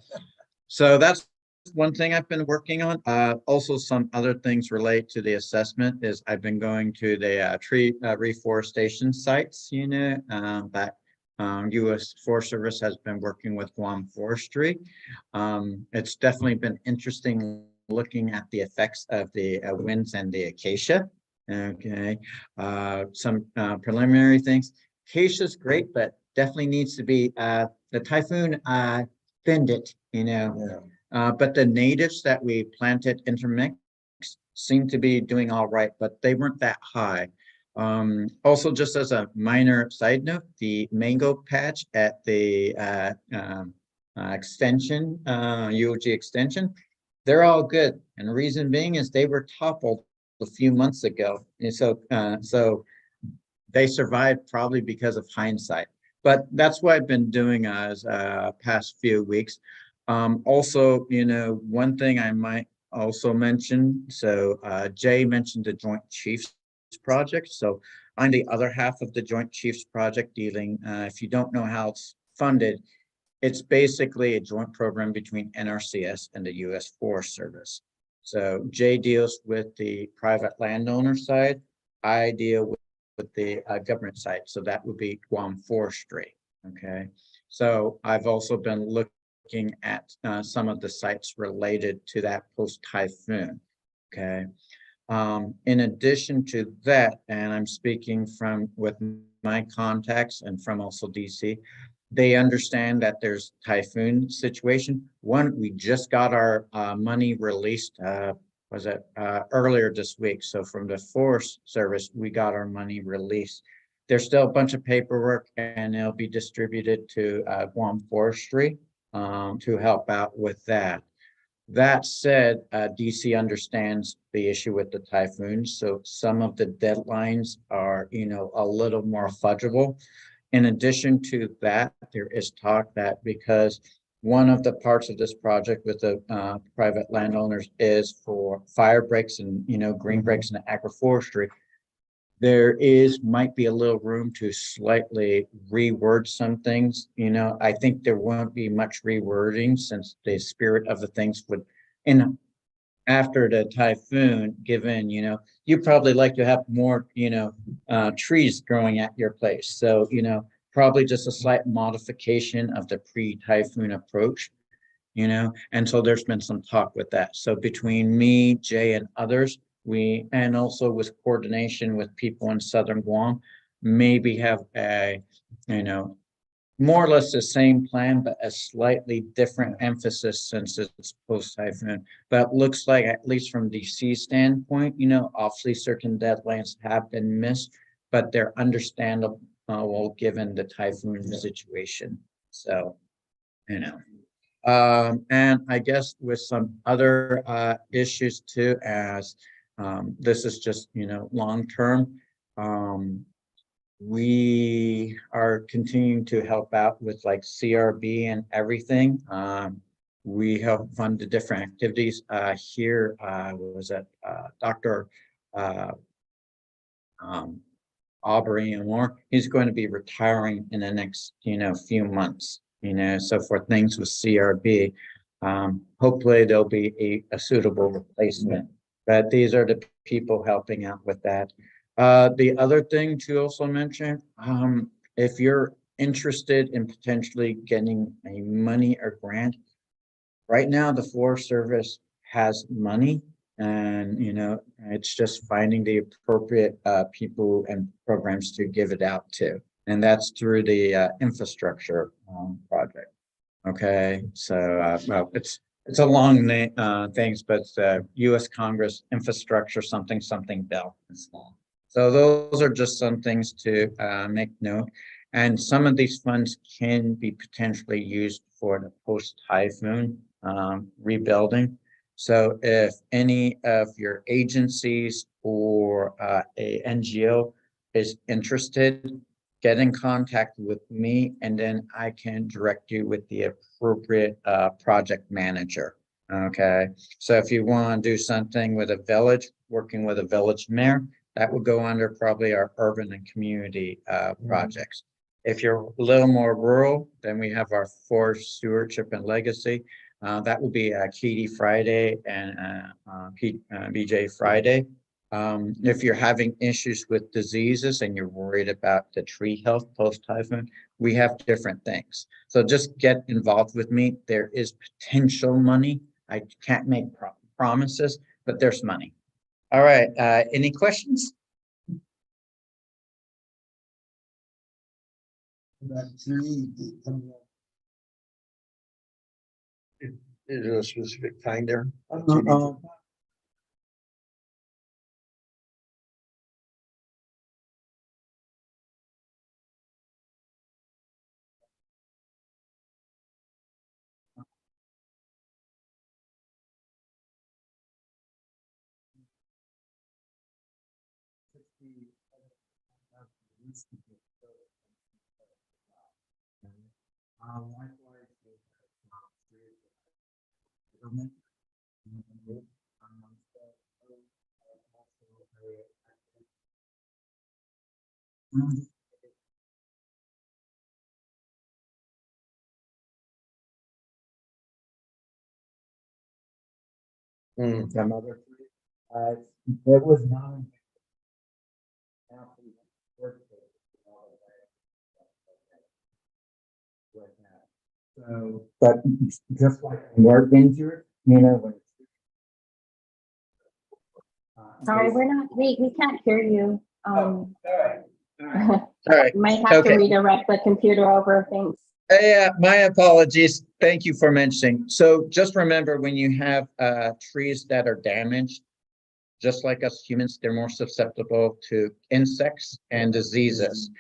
so that's one thing I've been working on. Also some other things relate to the assessment is I've been going to the tree reforestation sites, that U.S. Forest Service has been working with Guam Forestry. It's definitely been interesting looking at the effects of the winds and the acacia. Okay, some preliminary things. Acacia is great, but definitely needs to be the typhoon thinned it, but the natives that we planted intermixed seem to be doing all right, but they weren't that high. Also, just as a minor side note, the mango patch at the extension, UOG extension, they're all good. And the reason being is they were toppled a few months ago. And so they survived probably because of hindsight. But that's what I've been doing as past few weeks. Also, one thing I might also mention, so Jay mentioned the Joint Chiefs Project. So I'm the other half of the Joint Chiefs Project dealing, if you don't know how it's funded, it's basically a joint program between NRCS and the U.S. Forest Service. So Jay deals with the private landowner side. I deal with the government side. So that would be Guam Forestry. Okay. So I've also been looking at some of the sites related to that post-typhoon. Okay. In addition to that, and I'm speaking with my contacts and from also DC, they understand that there's typhoon situation. One, we just got our money released, earlier this week. So from the Forest Service, we got our money released. There's still a bunch of paperwork and it'll be distributed to Guam Forestry to help out with that. That said, DC understands the issue with the typhoons. So some of the deadlines are, a little more fudgeable. In addition to that, there is talk that because one of the parts of this project with the private landowners is for fire breaks and, green breaks and agroforestry, there might be a little room to slightly reword some things. I think there won't be much rewording since the spirit of the things would, after the typhoon, given, you probably like to have more, trees growing at your place. So, probably just a slight modification of the pre-typhoon approach, and so there's been some talk with that. So between me, Jay, and others, and also with coordination with people in Southern Guam, maybe have a, more or less the same plan, but a slightly different emphasis since it's post-typhoon. But it looks like, at least from DC standpoint, obviously certain deadlines have been missed, but they're understandable given the typhoon situation. So, and I guess with some other issues too, as this is just, long-term, we are continuing to help out with like CRB and everything. We help fund the different activities. Here was at Dr. Aubrey and more. He's going to be retiring in the next, few months. So for things with CRB, hopefully there'll be a suitable replacement. But these are the people helping out with that. The other thing to also mention, if you're interested in potentially getting a money or grant, right now the Forest Service has money, and it's just finding the appropriate people and programs to give it out to, and that's through the infrastructure project. Okay, so well, it's It's a long name, things, but US Congress Infrastructure something bill. It's long. So those are just some things to make note. And some of these funds can be potentially used for the post-typhoon rebuilding. So if any of your agencies or a NGO is interested, get in contact with me and then I can direct you with the appropriate project manager. Okay, so if you want to do something with a village, working with a village mayor, that would go under probably our urban and community projects. If you're a little more rural, then we have our forest stewardship and legacy. That would be Katie Friday and BJ Friday. If you're having issues with diseases and you're worried about the tree health post-typhoon, we have different things. So just get involved with me. There is potential money. I can't make promises, but there's money. All right, any questions? Is there a specific time there? Some other, it was not. So, but just like work injured, you know, when. Sorry, we can't hear you. All right. Might have to Okay. redirect the computer over things. Yeah, my apologies. Thank you for mentioning. So just remember when you have trees that are damaged, just like us humans, they're more susceptible to insects and diseases.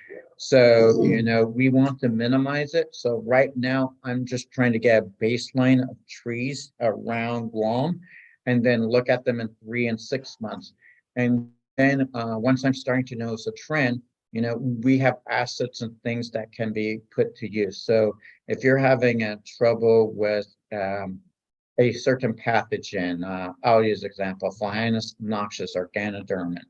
So, you know, we want to minimize it. So right now, I'm just trying to get a baseline of trees around Guam and then look at them in 3 and 6 months. And then once I'm starting to notice a trend, you know, we have assets and things that can be put to use. So if you're having a trouble with a certain pathogen, I'll use example, Phlanus noxious or Ganoderma.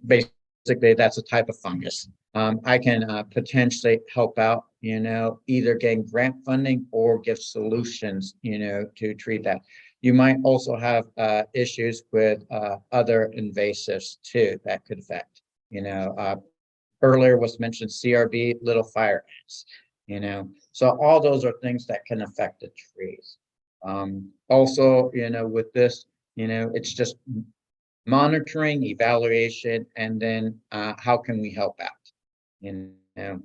Basically, that's a type of fungus. I can potentially help out, you know, either getting grant funding or give solutions, you know, to treat that. You might also have issues with other invasives too that could affect, you know, earlier was mentioned CRB, little fire ants, you know, so all those are things that can affect the trees. Also, you know, with this, you know, it's just monitoring, evaluation, and then how can we help out? You know,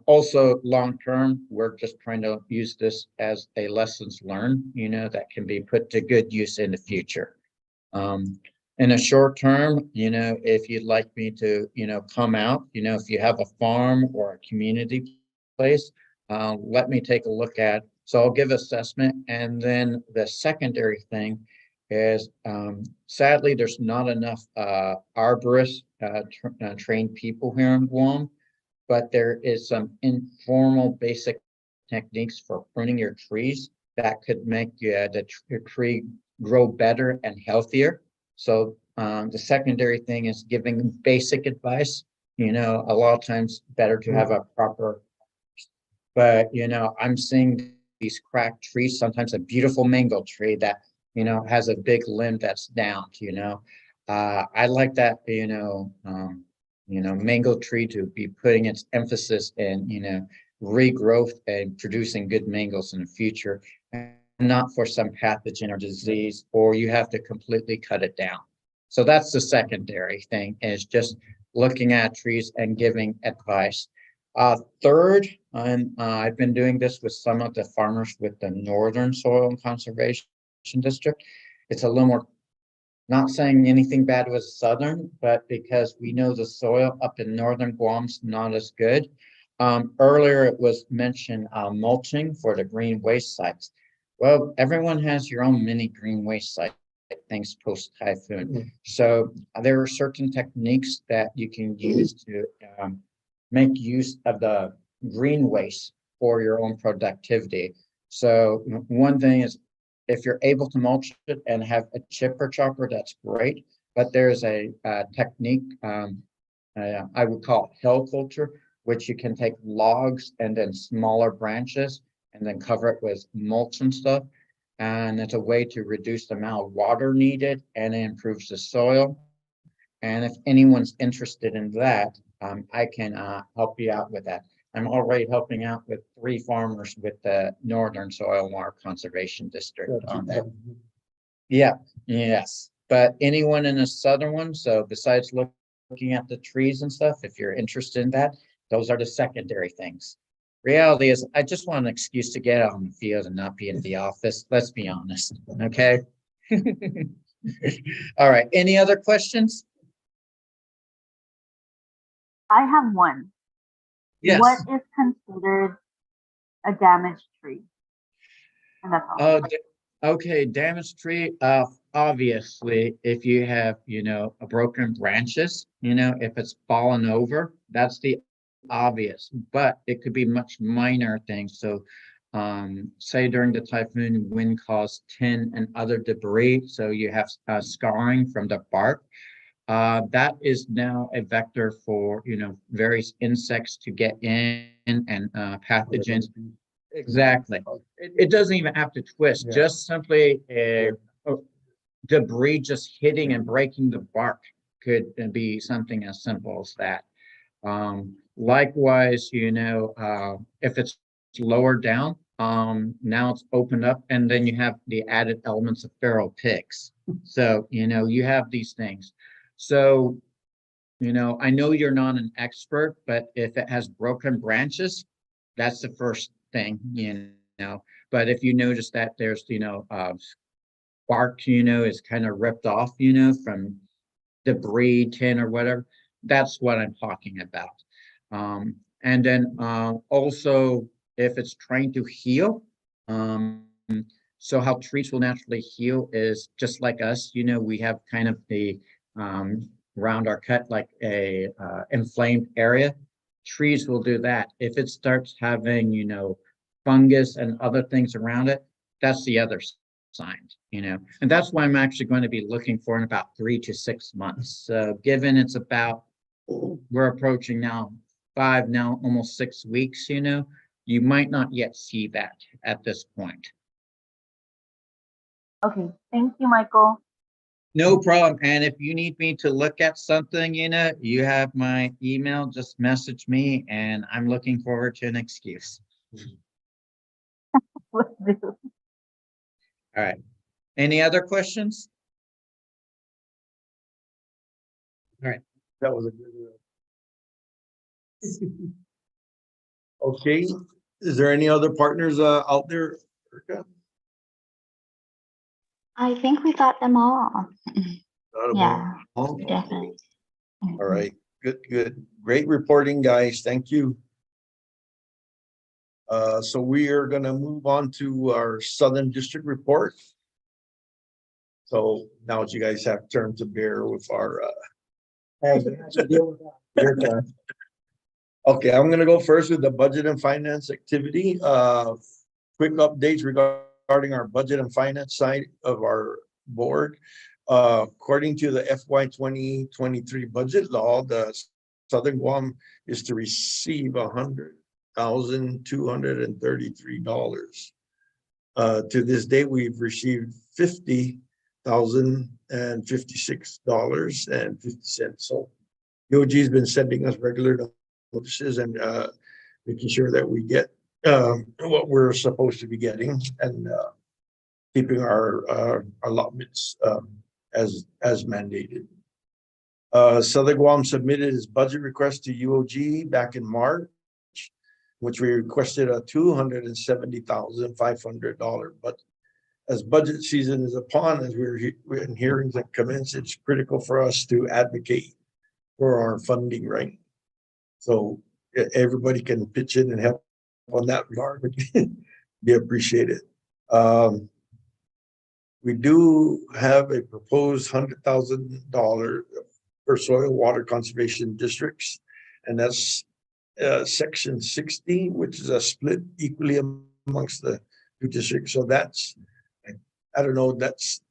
also long term, we're just trying to use this as a lessons learned, you know, that can be put to good use in the future. In a short term, you know, if you'd like me to, you know, come out, you know, if you have a farm or a community place, let me take a look at. So I'll give assessment. And then the secondary thing is, sadly, there's not enough arborists, trained people here in Guam, but there is some informal basic techniques for pruning your trees that could make your tree grow better and healthier. So the secondary thing is giving basic advice. You know, a lot of times better to have a proper, but you know, I'm seeing these cracked trees, sometimes a beautiful mango tree that, you know, has a big limb that's down, you know. I like that, you know, mango tree to be putting its emphasis in, you know, regrowth and producing good mangoes in the future, and not for some pathogen or disease, or you have to completely cut it down. So that's the secondary thing, is just looking at trees and giving advice. Third, And I've been doing this with some of the farmers with the Northern Soil and Conservation District. It's a little more, not saying anything bad with Southern, but because we know the soil up in Northern Guam's not as good. Earlier it was mentioned mulching for the green waste sites. Well, everyone has your own mini green waste site, thanks post typhoon. So there are certain techniques that you can use to make use of the green waste for your own productivity. So one thing is, if you're able to mulch it and have a chipper chopper, that's great. But there's a technique, I would call it hill culture, which you can take logs and then smaller branches and then cover it with mulch and stuff. And it's a way to reduce the amount of water needed, and it improves the soil. And if anyone's interested in that, I can help you out with that. I'm already helping out with 3 farmers with the Northern Soil and Water Conservation District on that. Yeah, yes. But anyone in the southern one, so besides looking at the trees and stuff, if you're interested in that, those are the secondary things. Reality is, I just want an excuse to get out on the field and not be in the office. Let's be honest, okay? All right, any other questions? I have one. Yes. What is considered a damaged tree? And that's all. Okay, damaged tree, obviously, if you have, a broken branches, if it's fallen over, that's the obvious, but it could be much minor things. So, say during the typhoon, wind caused tin and other debris, so you have scarring from the bark. That is now a vector for, various insects to get in and pathogens. Exactly. It doesn't even have to twist, just simply debris just hitting and breaking the bark could be something as simple as that. Likewise, if it's lower down, now it's opened up, and then you have the added elements of feral pigs. So, you have these things. So, I know you're not an expert, but if it has broken branches, that's the first thing, but if you notice that there's, bark, is kind of ripped off, from debris, tin or whatever, that's what I'm talking about. And then also if it's trying to heal, so how trees will naturally heal is just like us, we have kind of the around our cut, like a inflamed area. Trees will do that. If it starts having, fungus and other things around it, that's the other signs, and that's why I'm actually going to be looking for in about 3 to 6 months. So given it's about, we're approaching now 5, now almost 6 weeks, you might not yet see that at this point. Okay, thank you, Michael. No problem. And if you need me to look at something, you have my email, just message me, and I'm looking forward to an excuse. Let's do. All right. Any other questions? All right. That was a good one. Okay, is there any other partners out there, Erica? I think we got them all. Not a Yeah, ball? definitely. All right, good. Great reporting, guys. Thank you. So we are gonna move on to our Southern District report. So now you guys have turned to bear with our your turn. Okay, I'm gonna go first with the budget and finance activity. Quick updates regarding our budget and finance side of our board. According to the FY 2023 budget law, the Southern Guam is to receive $100,233. To this date, we've received $50,056.50. So UOG has been sending us regular notices and making sure that we get what we're supposed to be getting, and keeping our allotments as mandated. Southern Guam submitted its budget request to UOG back in March. which we requested a $270,500. But as budget season is upon, as we're in hearings that commence, it's critical for us to advocate for our funding, right? So everybody can pitch in and help on that regard, would be appreciated. We do have a proposed $100,000 for soil water conservation districts, and that's section 60, which is a split equally amongst the two districts. So that's, I don't know, that's,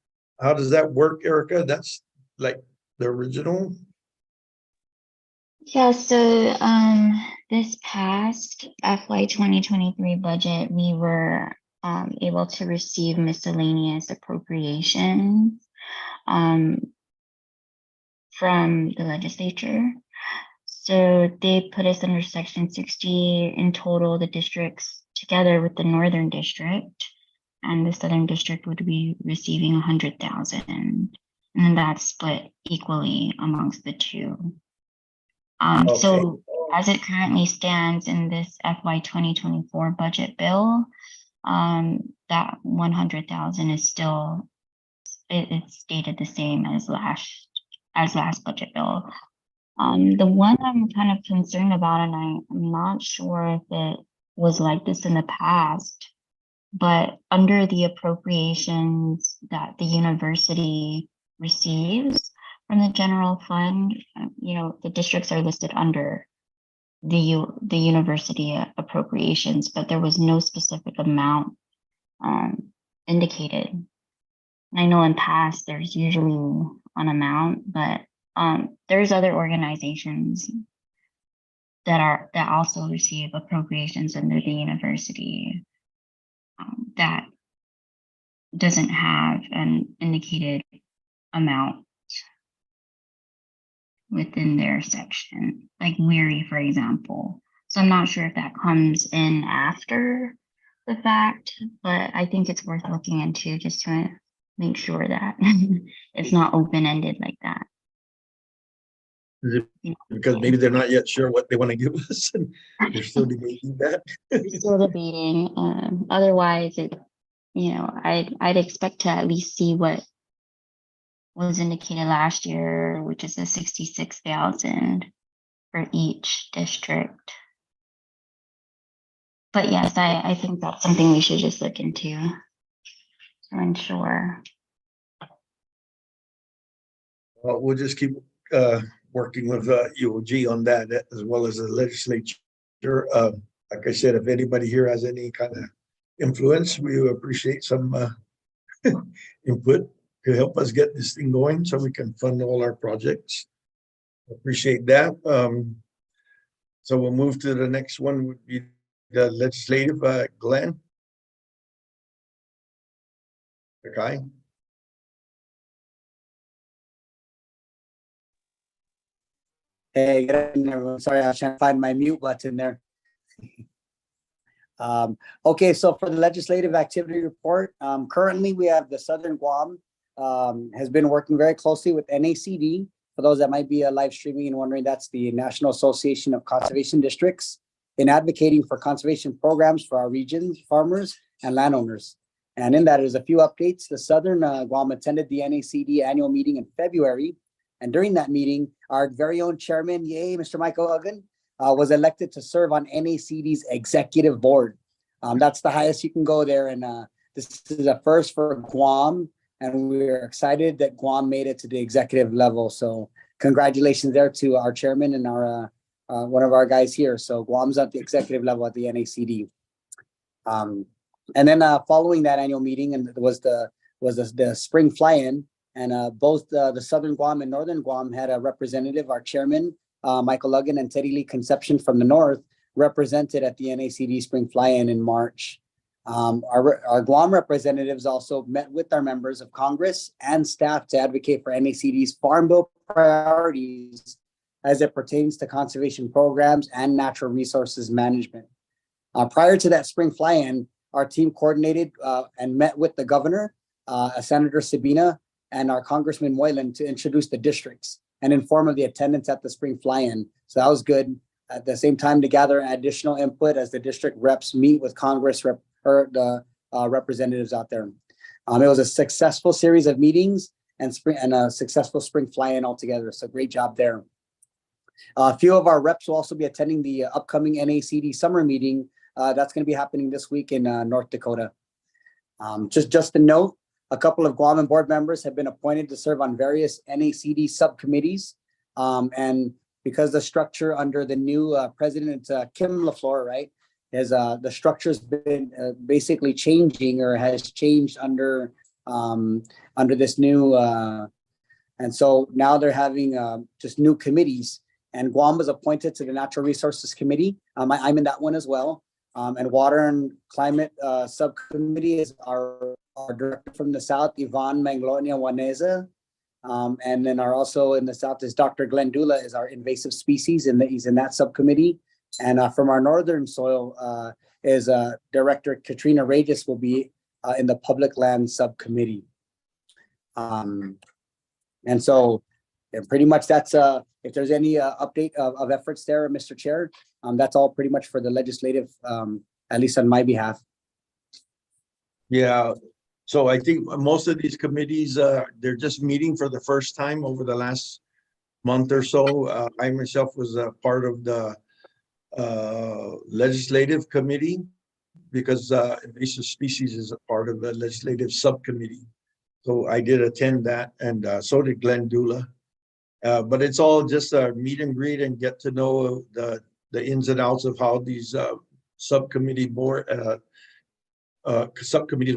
how does that work, Erica? That's like the original? Yeah, so this past FY 2023 budget, we were able to receive miscellaneous appropriations from the legislature. So they put us under section 60. In total, the districts together with the northern district and the southern district would be receiving 100,000, and then that's split equally amongst the two. So as it currently stands in this FY 2024 budget bill, that 100,000 is still, it's stated the same as last budget bill. The one I'm kind of concerned about, and I'm not sure if it was like this in the past, but under the appropriations that the university receives from the general fund, you know, the districts are listed under the university appropriations, but there was no specific amount indicated. I know in past there's usually an amount, but there's other organizations that also receive appropriations under the university that doesn't have an indicated amount within their section, like Weary, for example. So I'm not sure if that comes in after the fact, but I think it's worth looking into just to make sure that it's not open-ended like that. Because maybe they're not yet sure what they want to give us, and they're still debating that. Still debating. Otherwise, it, you know, I'd expect to at least see what was indicated last year, which is a 66,000 for each district. But yes, I think that's something we should just look into to ensure. Well, we'll just keep working with UOG on that, as well as the legislature. Like I said, if anybody here has any kind of influence, we appreciate some input to help us get this thing going so we can fund all our projects. Appreciate that. So we'll move to the next one, would be the legislative. Glenn. Okay. Hey, good evening, everyone. Sorry, I was trying to find my mute button there. Okay, so for the legislative activity report, currently we have the Southern Guam has been working very closely with NACD. For those that might be live streaming and wondering, that's the National Association of Conservation Districts, in advocating for conservation programs for our region's farmers and landowners. And in that, there's a few updates. The Southern Guam attended the NACD annual meeting in February. And during that meeting, our very own chairman, yay, Mr. Michael Uggan, was elected to serve on NACD's executive board. That's the highest you can go there. And this is a first for Guam. And we're excited that Guam made it to the executive level. So congratulations there to our chairman and our one of our guys here. So Guam's at the executive level at the NACD. And then following that annual meeting, and was the spring fly-in, and both the Southern Guam and Northern Guam had a representative. Our chairman, Michael Uggan, and Teddy Lee Conception from the North represented at the NACD spring fly-in in March. Our Guam representatives also met with our members of Congress and staff to advocate for NACD's Farm Bill priorities as it pertains to conservation programs and natural resources management. Prior to that spring fly-in, our team coordinated and met with the governor, Senator Sabina, and our Congressman Moylan to introduce the districts and inform of the attendance at the spring fly-in. So that was good. at the same time to gather additional input as the district reps meet with Congress or the representatives out there. It was a successful series of meetings and a successful spring fly-in altogether. So great job there. A few of our reps will also be attending the upcoming NACD summer meeting. That's going to be happening this week in North Dakota. Just a note, a couple of Guam board members have been appointed to serve on various NACD subcommittees. And because the structure under the new president, Kim LaFleur, right, is the structure's been basically changing or has changed under this new, and so now they're having just new committees. And Guam was appointed to the Natural Resources Committee. I'm in that one as well. And Water and Climate Subcommittee is our director from the South, Yvonne Manglonia Waneza. And then also in the South is Dr. Glenn Dula is our invasive species, and he's in that subcommittee. And from our northern soil is Director Katrina Regis will be in the Public Land Subcommittee. And so pretty much that's if there's any update of efforts there, Mr. Chair, that's all pretty much for the legislative, at least on my behalf. Yeah, so I think most of these committees, they're just meeting for the first time over the last month or so. I myself was a part of the legislative committee because invasive species is a part of the legislative subcommittee. So I did attend that, and so did Glenn Dula. But it's all just a meet and greet and get to know the ins and outs of how these subcommittees will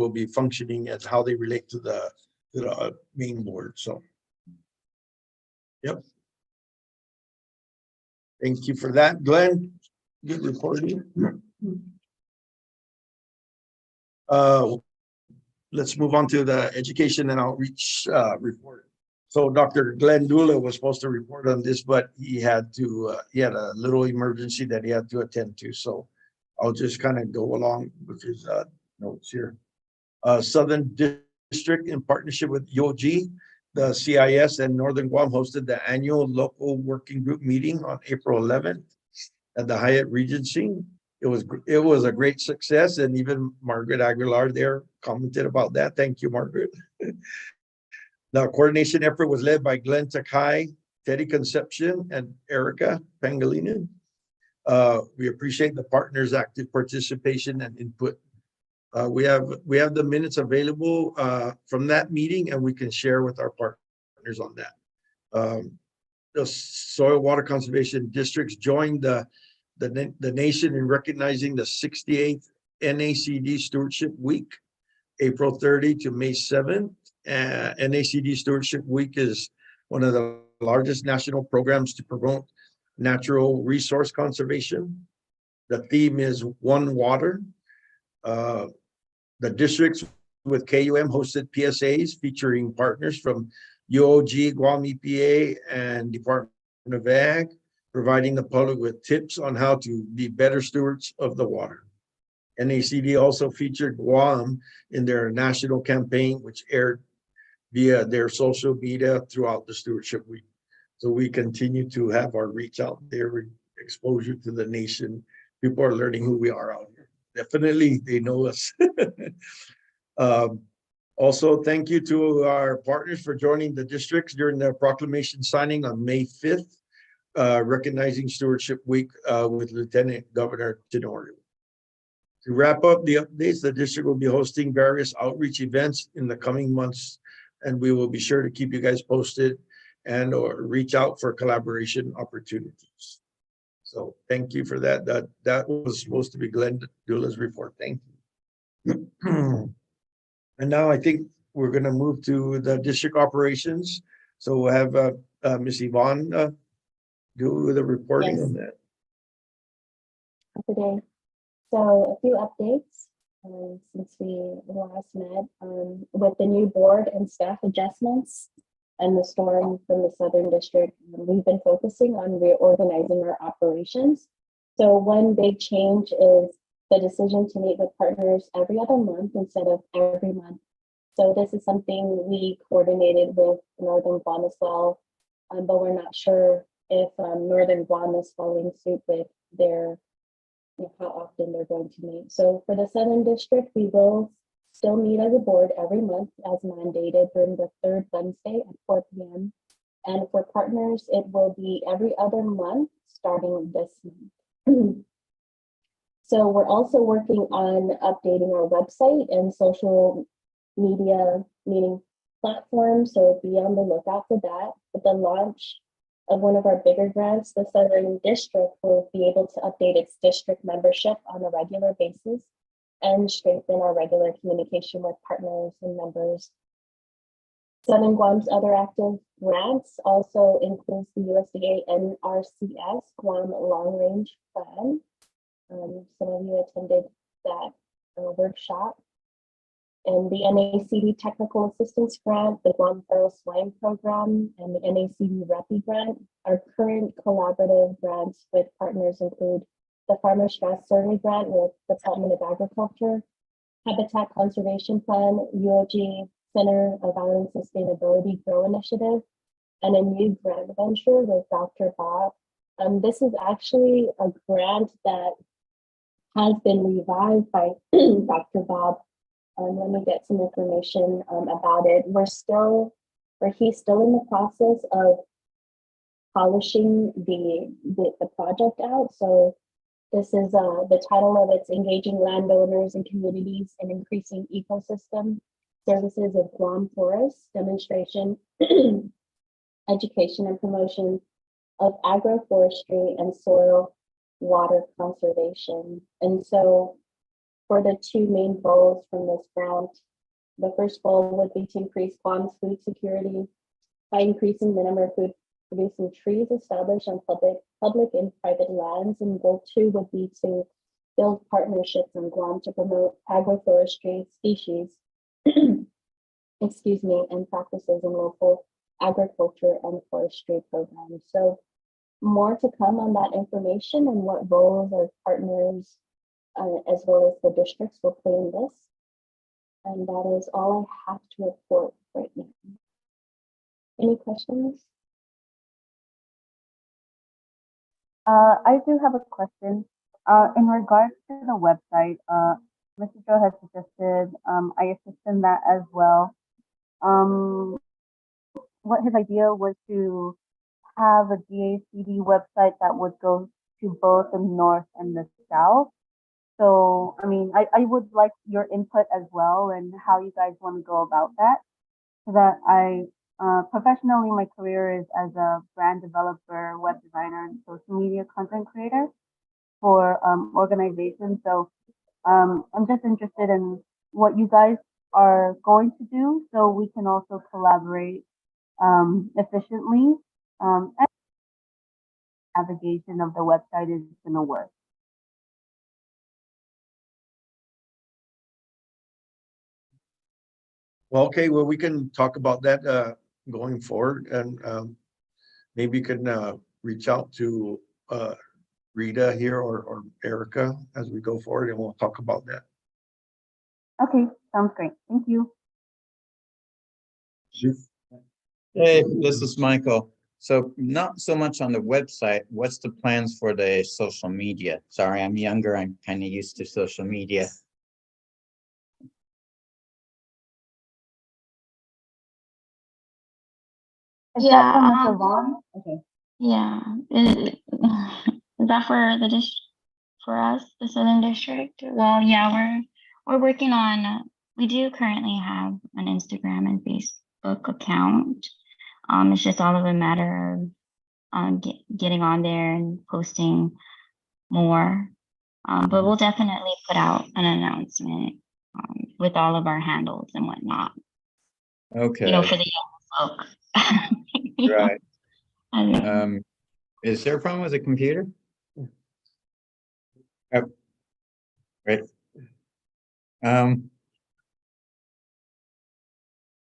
be functioning and how they relate to the main board. So, yep. Thank you for that, Glenn. Good reporting. Let's move on to the education and outreach report. So Dr. Glenn Dula was supposed to report on this, but he had a little emergency that he had to attend to. So I'll just kind of go along with his notes here. Southern District, in partnership with YOG, the CIS and Northern Guam, hosted the annual local working group meeting on April 11th at the Hyatt Regency. It was a great success, and even Margaret Aguilar there commented about that. Thank you, Margaret. The coordination effort was led by Glenn Takai, Teddy Concepcion, and Erica Pangilinan. We appreciate the partners' active participation and input. We have the minutes available from that meeting, and we can share with our partners on that. The Soil Water Conservation Districts joined the nation in recognizing the 68th NACD Stewardship Week, April 30 to May 7th. NACD Stewardship Week is one of the largest national programs to promote natural resource conservation. The theme is One Water. The districts with KUM hosted PSAs featuring partners from UOG, Guam EPA, and Department of Ag, providing the public with tips on how to be better stewards of the water. NACD also featured Guam in their national campaign, which aired via their social media throughout the Stewardship Week. So we continue to have our reach out there, exposure to the nation. People are learning who we are out here. Definitely, they know us. Also, thank you to our partners for joining the districts during the proclamation signing on May 5th, recognizing Stewardship Week with Lieutenant Governor Tenorio. To wrap up the updates, the district will be hosting various outreach events in the coming months, and we will be sure to keep you guys posted and or reach out for collaboration opportunities. So thank you for that. That was supposed to be Glenn Dula's report. Thank you. And now I think we're going to move to the district operations. So we'll have Ms. Yvonne do the reporting on that. Today. So a few updates since we last met with the new board and staff adjustments and the storm from the Southern District. We've been focusing on reorganizing our operations. So one big change is the decision to meet with partners every other month instead of every month. So this is something we coordinated with Northern Guam as well, but we're not sure if Northern Guam is following suit with their how often they're going to meet. So for the Southern District, we will still meet as a board every month as mandated during the third Wednesday at 4 p.m. And for partners, it will be every other month starting this month. So we're also working on updating our website and social media meeting platform. So be on the lookout for that. With the launch of one of our bigger grants, the Southern District will be able to update its district membership on a regular basis and strengthen our regular communication with partners and members. Southern Guam's other active grants also includes the USDA NRCS Guam Long Range Plan. Some of you attended that workshop. And the NACD Technical Assistance Grant, the Guam Feral Swine Program, and the NACD REPI Grant. Our current collaborative grants with partners include the Farmer Stress Survey Grant with Department of Agriculture, Habitat Conservation Plan, UOG Center of Island Sustainability Grow Initiative, and a new grant venture with Dr. Bob. This is actually a grant that has been revived by Dr. Bob. Let me get some information about it. He's still in the process of polishing the project out. So this is the title of it's Engaging Landowners and Communities in Increasing Ecosystem Services of Guam Forests, Demonstration, Education and Promotion of Agroforestry and Soil Water Conservation. And so for the two main goals from this grant, the first goal would be to increase Guam's food security by increasing the number of food producing trees established on public and private lands. And goal 2 would be to build partnerships in Guam to promote agroforestry species, excuse me, and practices in local agriculture and forestry programs. So more to come on that information and what roles our partners as well as the districts will play in this. And that is all I have to report right now. Any questions? I do have a question. In regards to the website, Mr. Joe has suggested I assist in that as well. What his idea was to have a GACD website that would go to both the north and the south. So, I mean, I would like your input as well and how you guys want to go about that. So that professionally, my career is as a brand developer, web designer, and social media content creator for organizations. So I'm just interested in what you guys are going to do so we can also collaborate efficiently and navigation of the website is going to work. Well, okay, well, we can talk about that going forward, and maybe you can reach out to Rita here or Erica as we go forward, and we'll talk about that. Okay, sounds great. Thank you. Hey, this is Michael. So not so much on the website. What's the plans for the social media? Sorry, I'm younger. I'm kind of used to social media. Is Yeah, that from Mr. Vaughn? Okay. Yeah, is that for the for us, the Southern District? Well, yeah, we're working on. We do currently have an Instagram and Facebook account. It's just all of a matter of getting on there and posting more. But we'll definitely put out an announcement with all of our handles and whatnot. Okay. You know, for the young folk. Right. Okay. Is there a problem with the computer? Oh, right.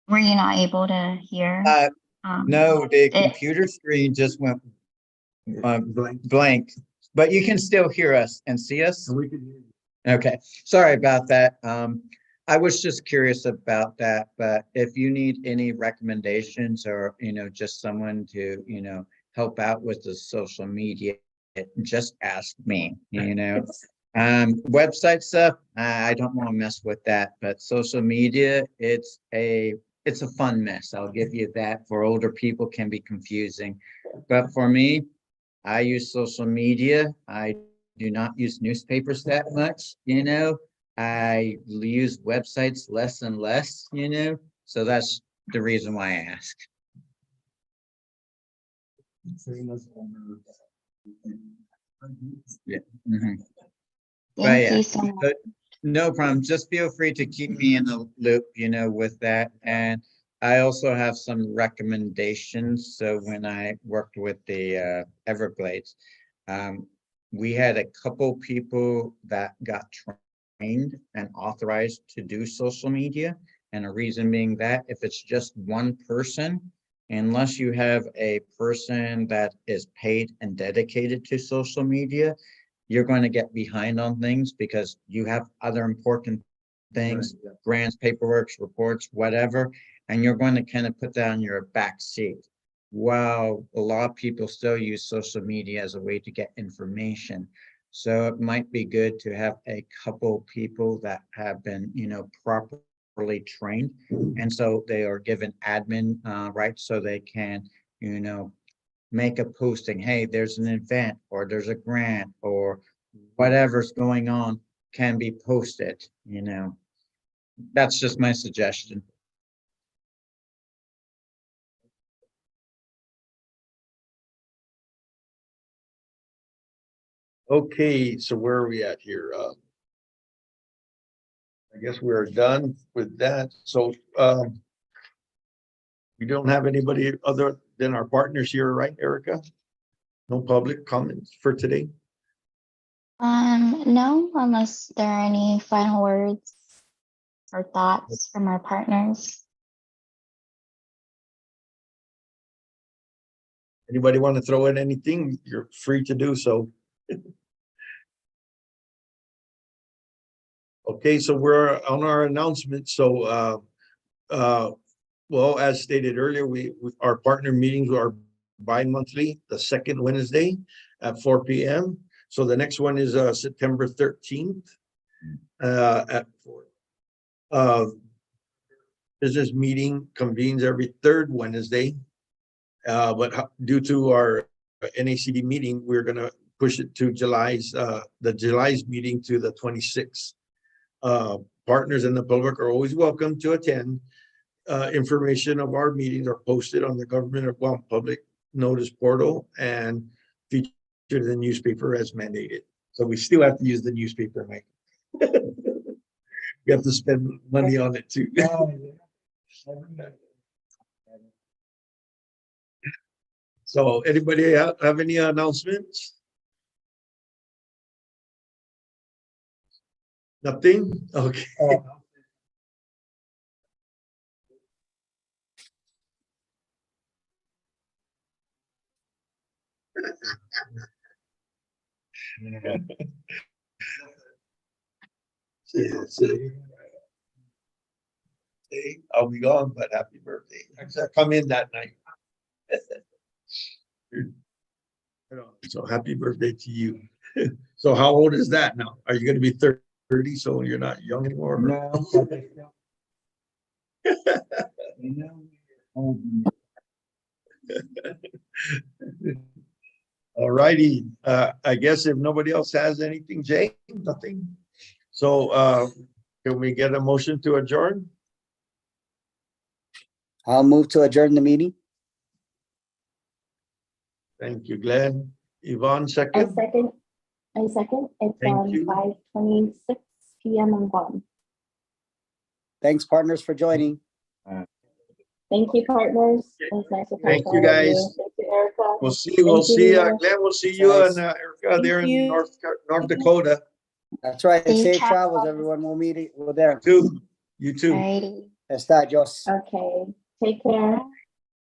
Were you not able to hear? No, the computer screen just went blank, but you can still hear us and see us. We can hear you. Okay, sorry about that. I was just curious about that, but if you need any recommendations or, just someone to, help out with the social media, just ask me, website stuff, I don't want to mess with that, but social media, it's a fun mess. I'll give you that. For older people can be confusing, but for me, I use social media. I do not use newspapers that much, I use websites less and less, so that's the reason why I ask. Yeah. Mhm. But Thank yeah, you so much. but no problem. Just feel free to keep me in the loop, with that. And I also have some recommendations. So when I worked with the Everglades, we had a couple people that got trained and authorized to do social media. And the reason being that if it's just one person, unless you have a person that is paid and dedicated to social media, you're going to get behind on things because you have other important things, grants, paperwork, reports, whatever, and you're going to kind of put that on your back seat. While a lot of people still use social media as a way to get information. So it might be good to have a couple people that have been, properly trained. And so they are given admin rights so they can, make a posting, hey, there's an event or there's a grant or whatever's going on can be posted, That's just my suggestion. Okay, so where are we at here? I guess we're done with that. So we don't have anybody other than our partners here, right, Erica? No public comments for today? No, unless there are any final words or thoughts from our partners. Anybody want to throw in anything? You're free to do so. Okay, so we're on our announcement. So well, as stated earlier, our partner meetings are bi-monthly, the second Wednesday at 4 p.m. So the next one is September 13th at 4. Business meeting convenes every third Wednesday. But due to our NACD meeting, we're gonna push it to July's meeting to the 26th. Partners in the public are always welcome to attend. Information of our meetings are posted on the government of Guam public notice portal and featured in the newspaper as mandated. So we still have to use the newspaper, Mike. We have to spend money on it too. So anybody have any announcements? Nothing? Okay. I'll be gone, but happy birthday. Actually, I come in that night. So happy birthday to you. So how old is that now? Are you gonna be 30, so you're not young anymore? No. All righty. I guess if nobody else has anything, Jay, nothing. So can we get a motion to adjourn? I'll move to adjourn the meeting. Thank you, Glenn. Yvonne, I second. second. It's Thank you. 5:26 p.m. on Guam. Thanks, partners, for joining. Thank you, partners. It was nice to talk Thank to you, all of guys. Thank you, Erica. We'll see. Thank you. Glenn, we'll see you Guys. and Erica there Thank in you. North Dakota That's right. Safe Safe travels. travels, everyone. We'll meet. We're there. too. You too. Alrighty. Está, Jos. Okay. Take care.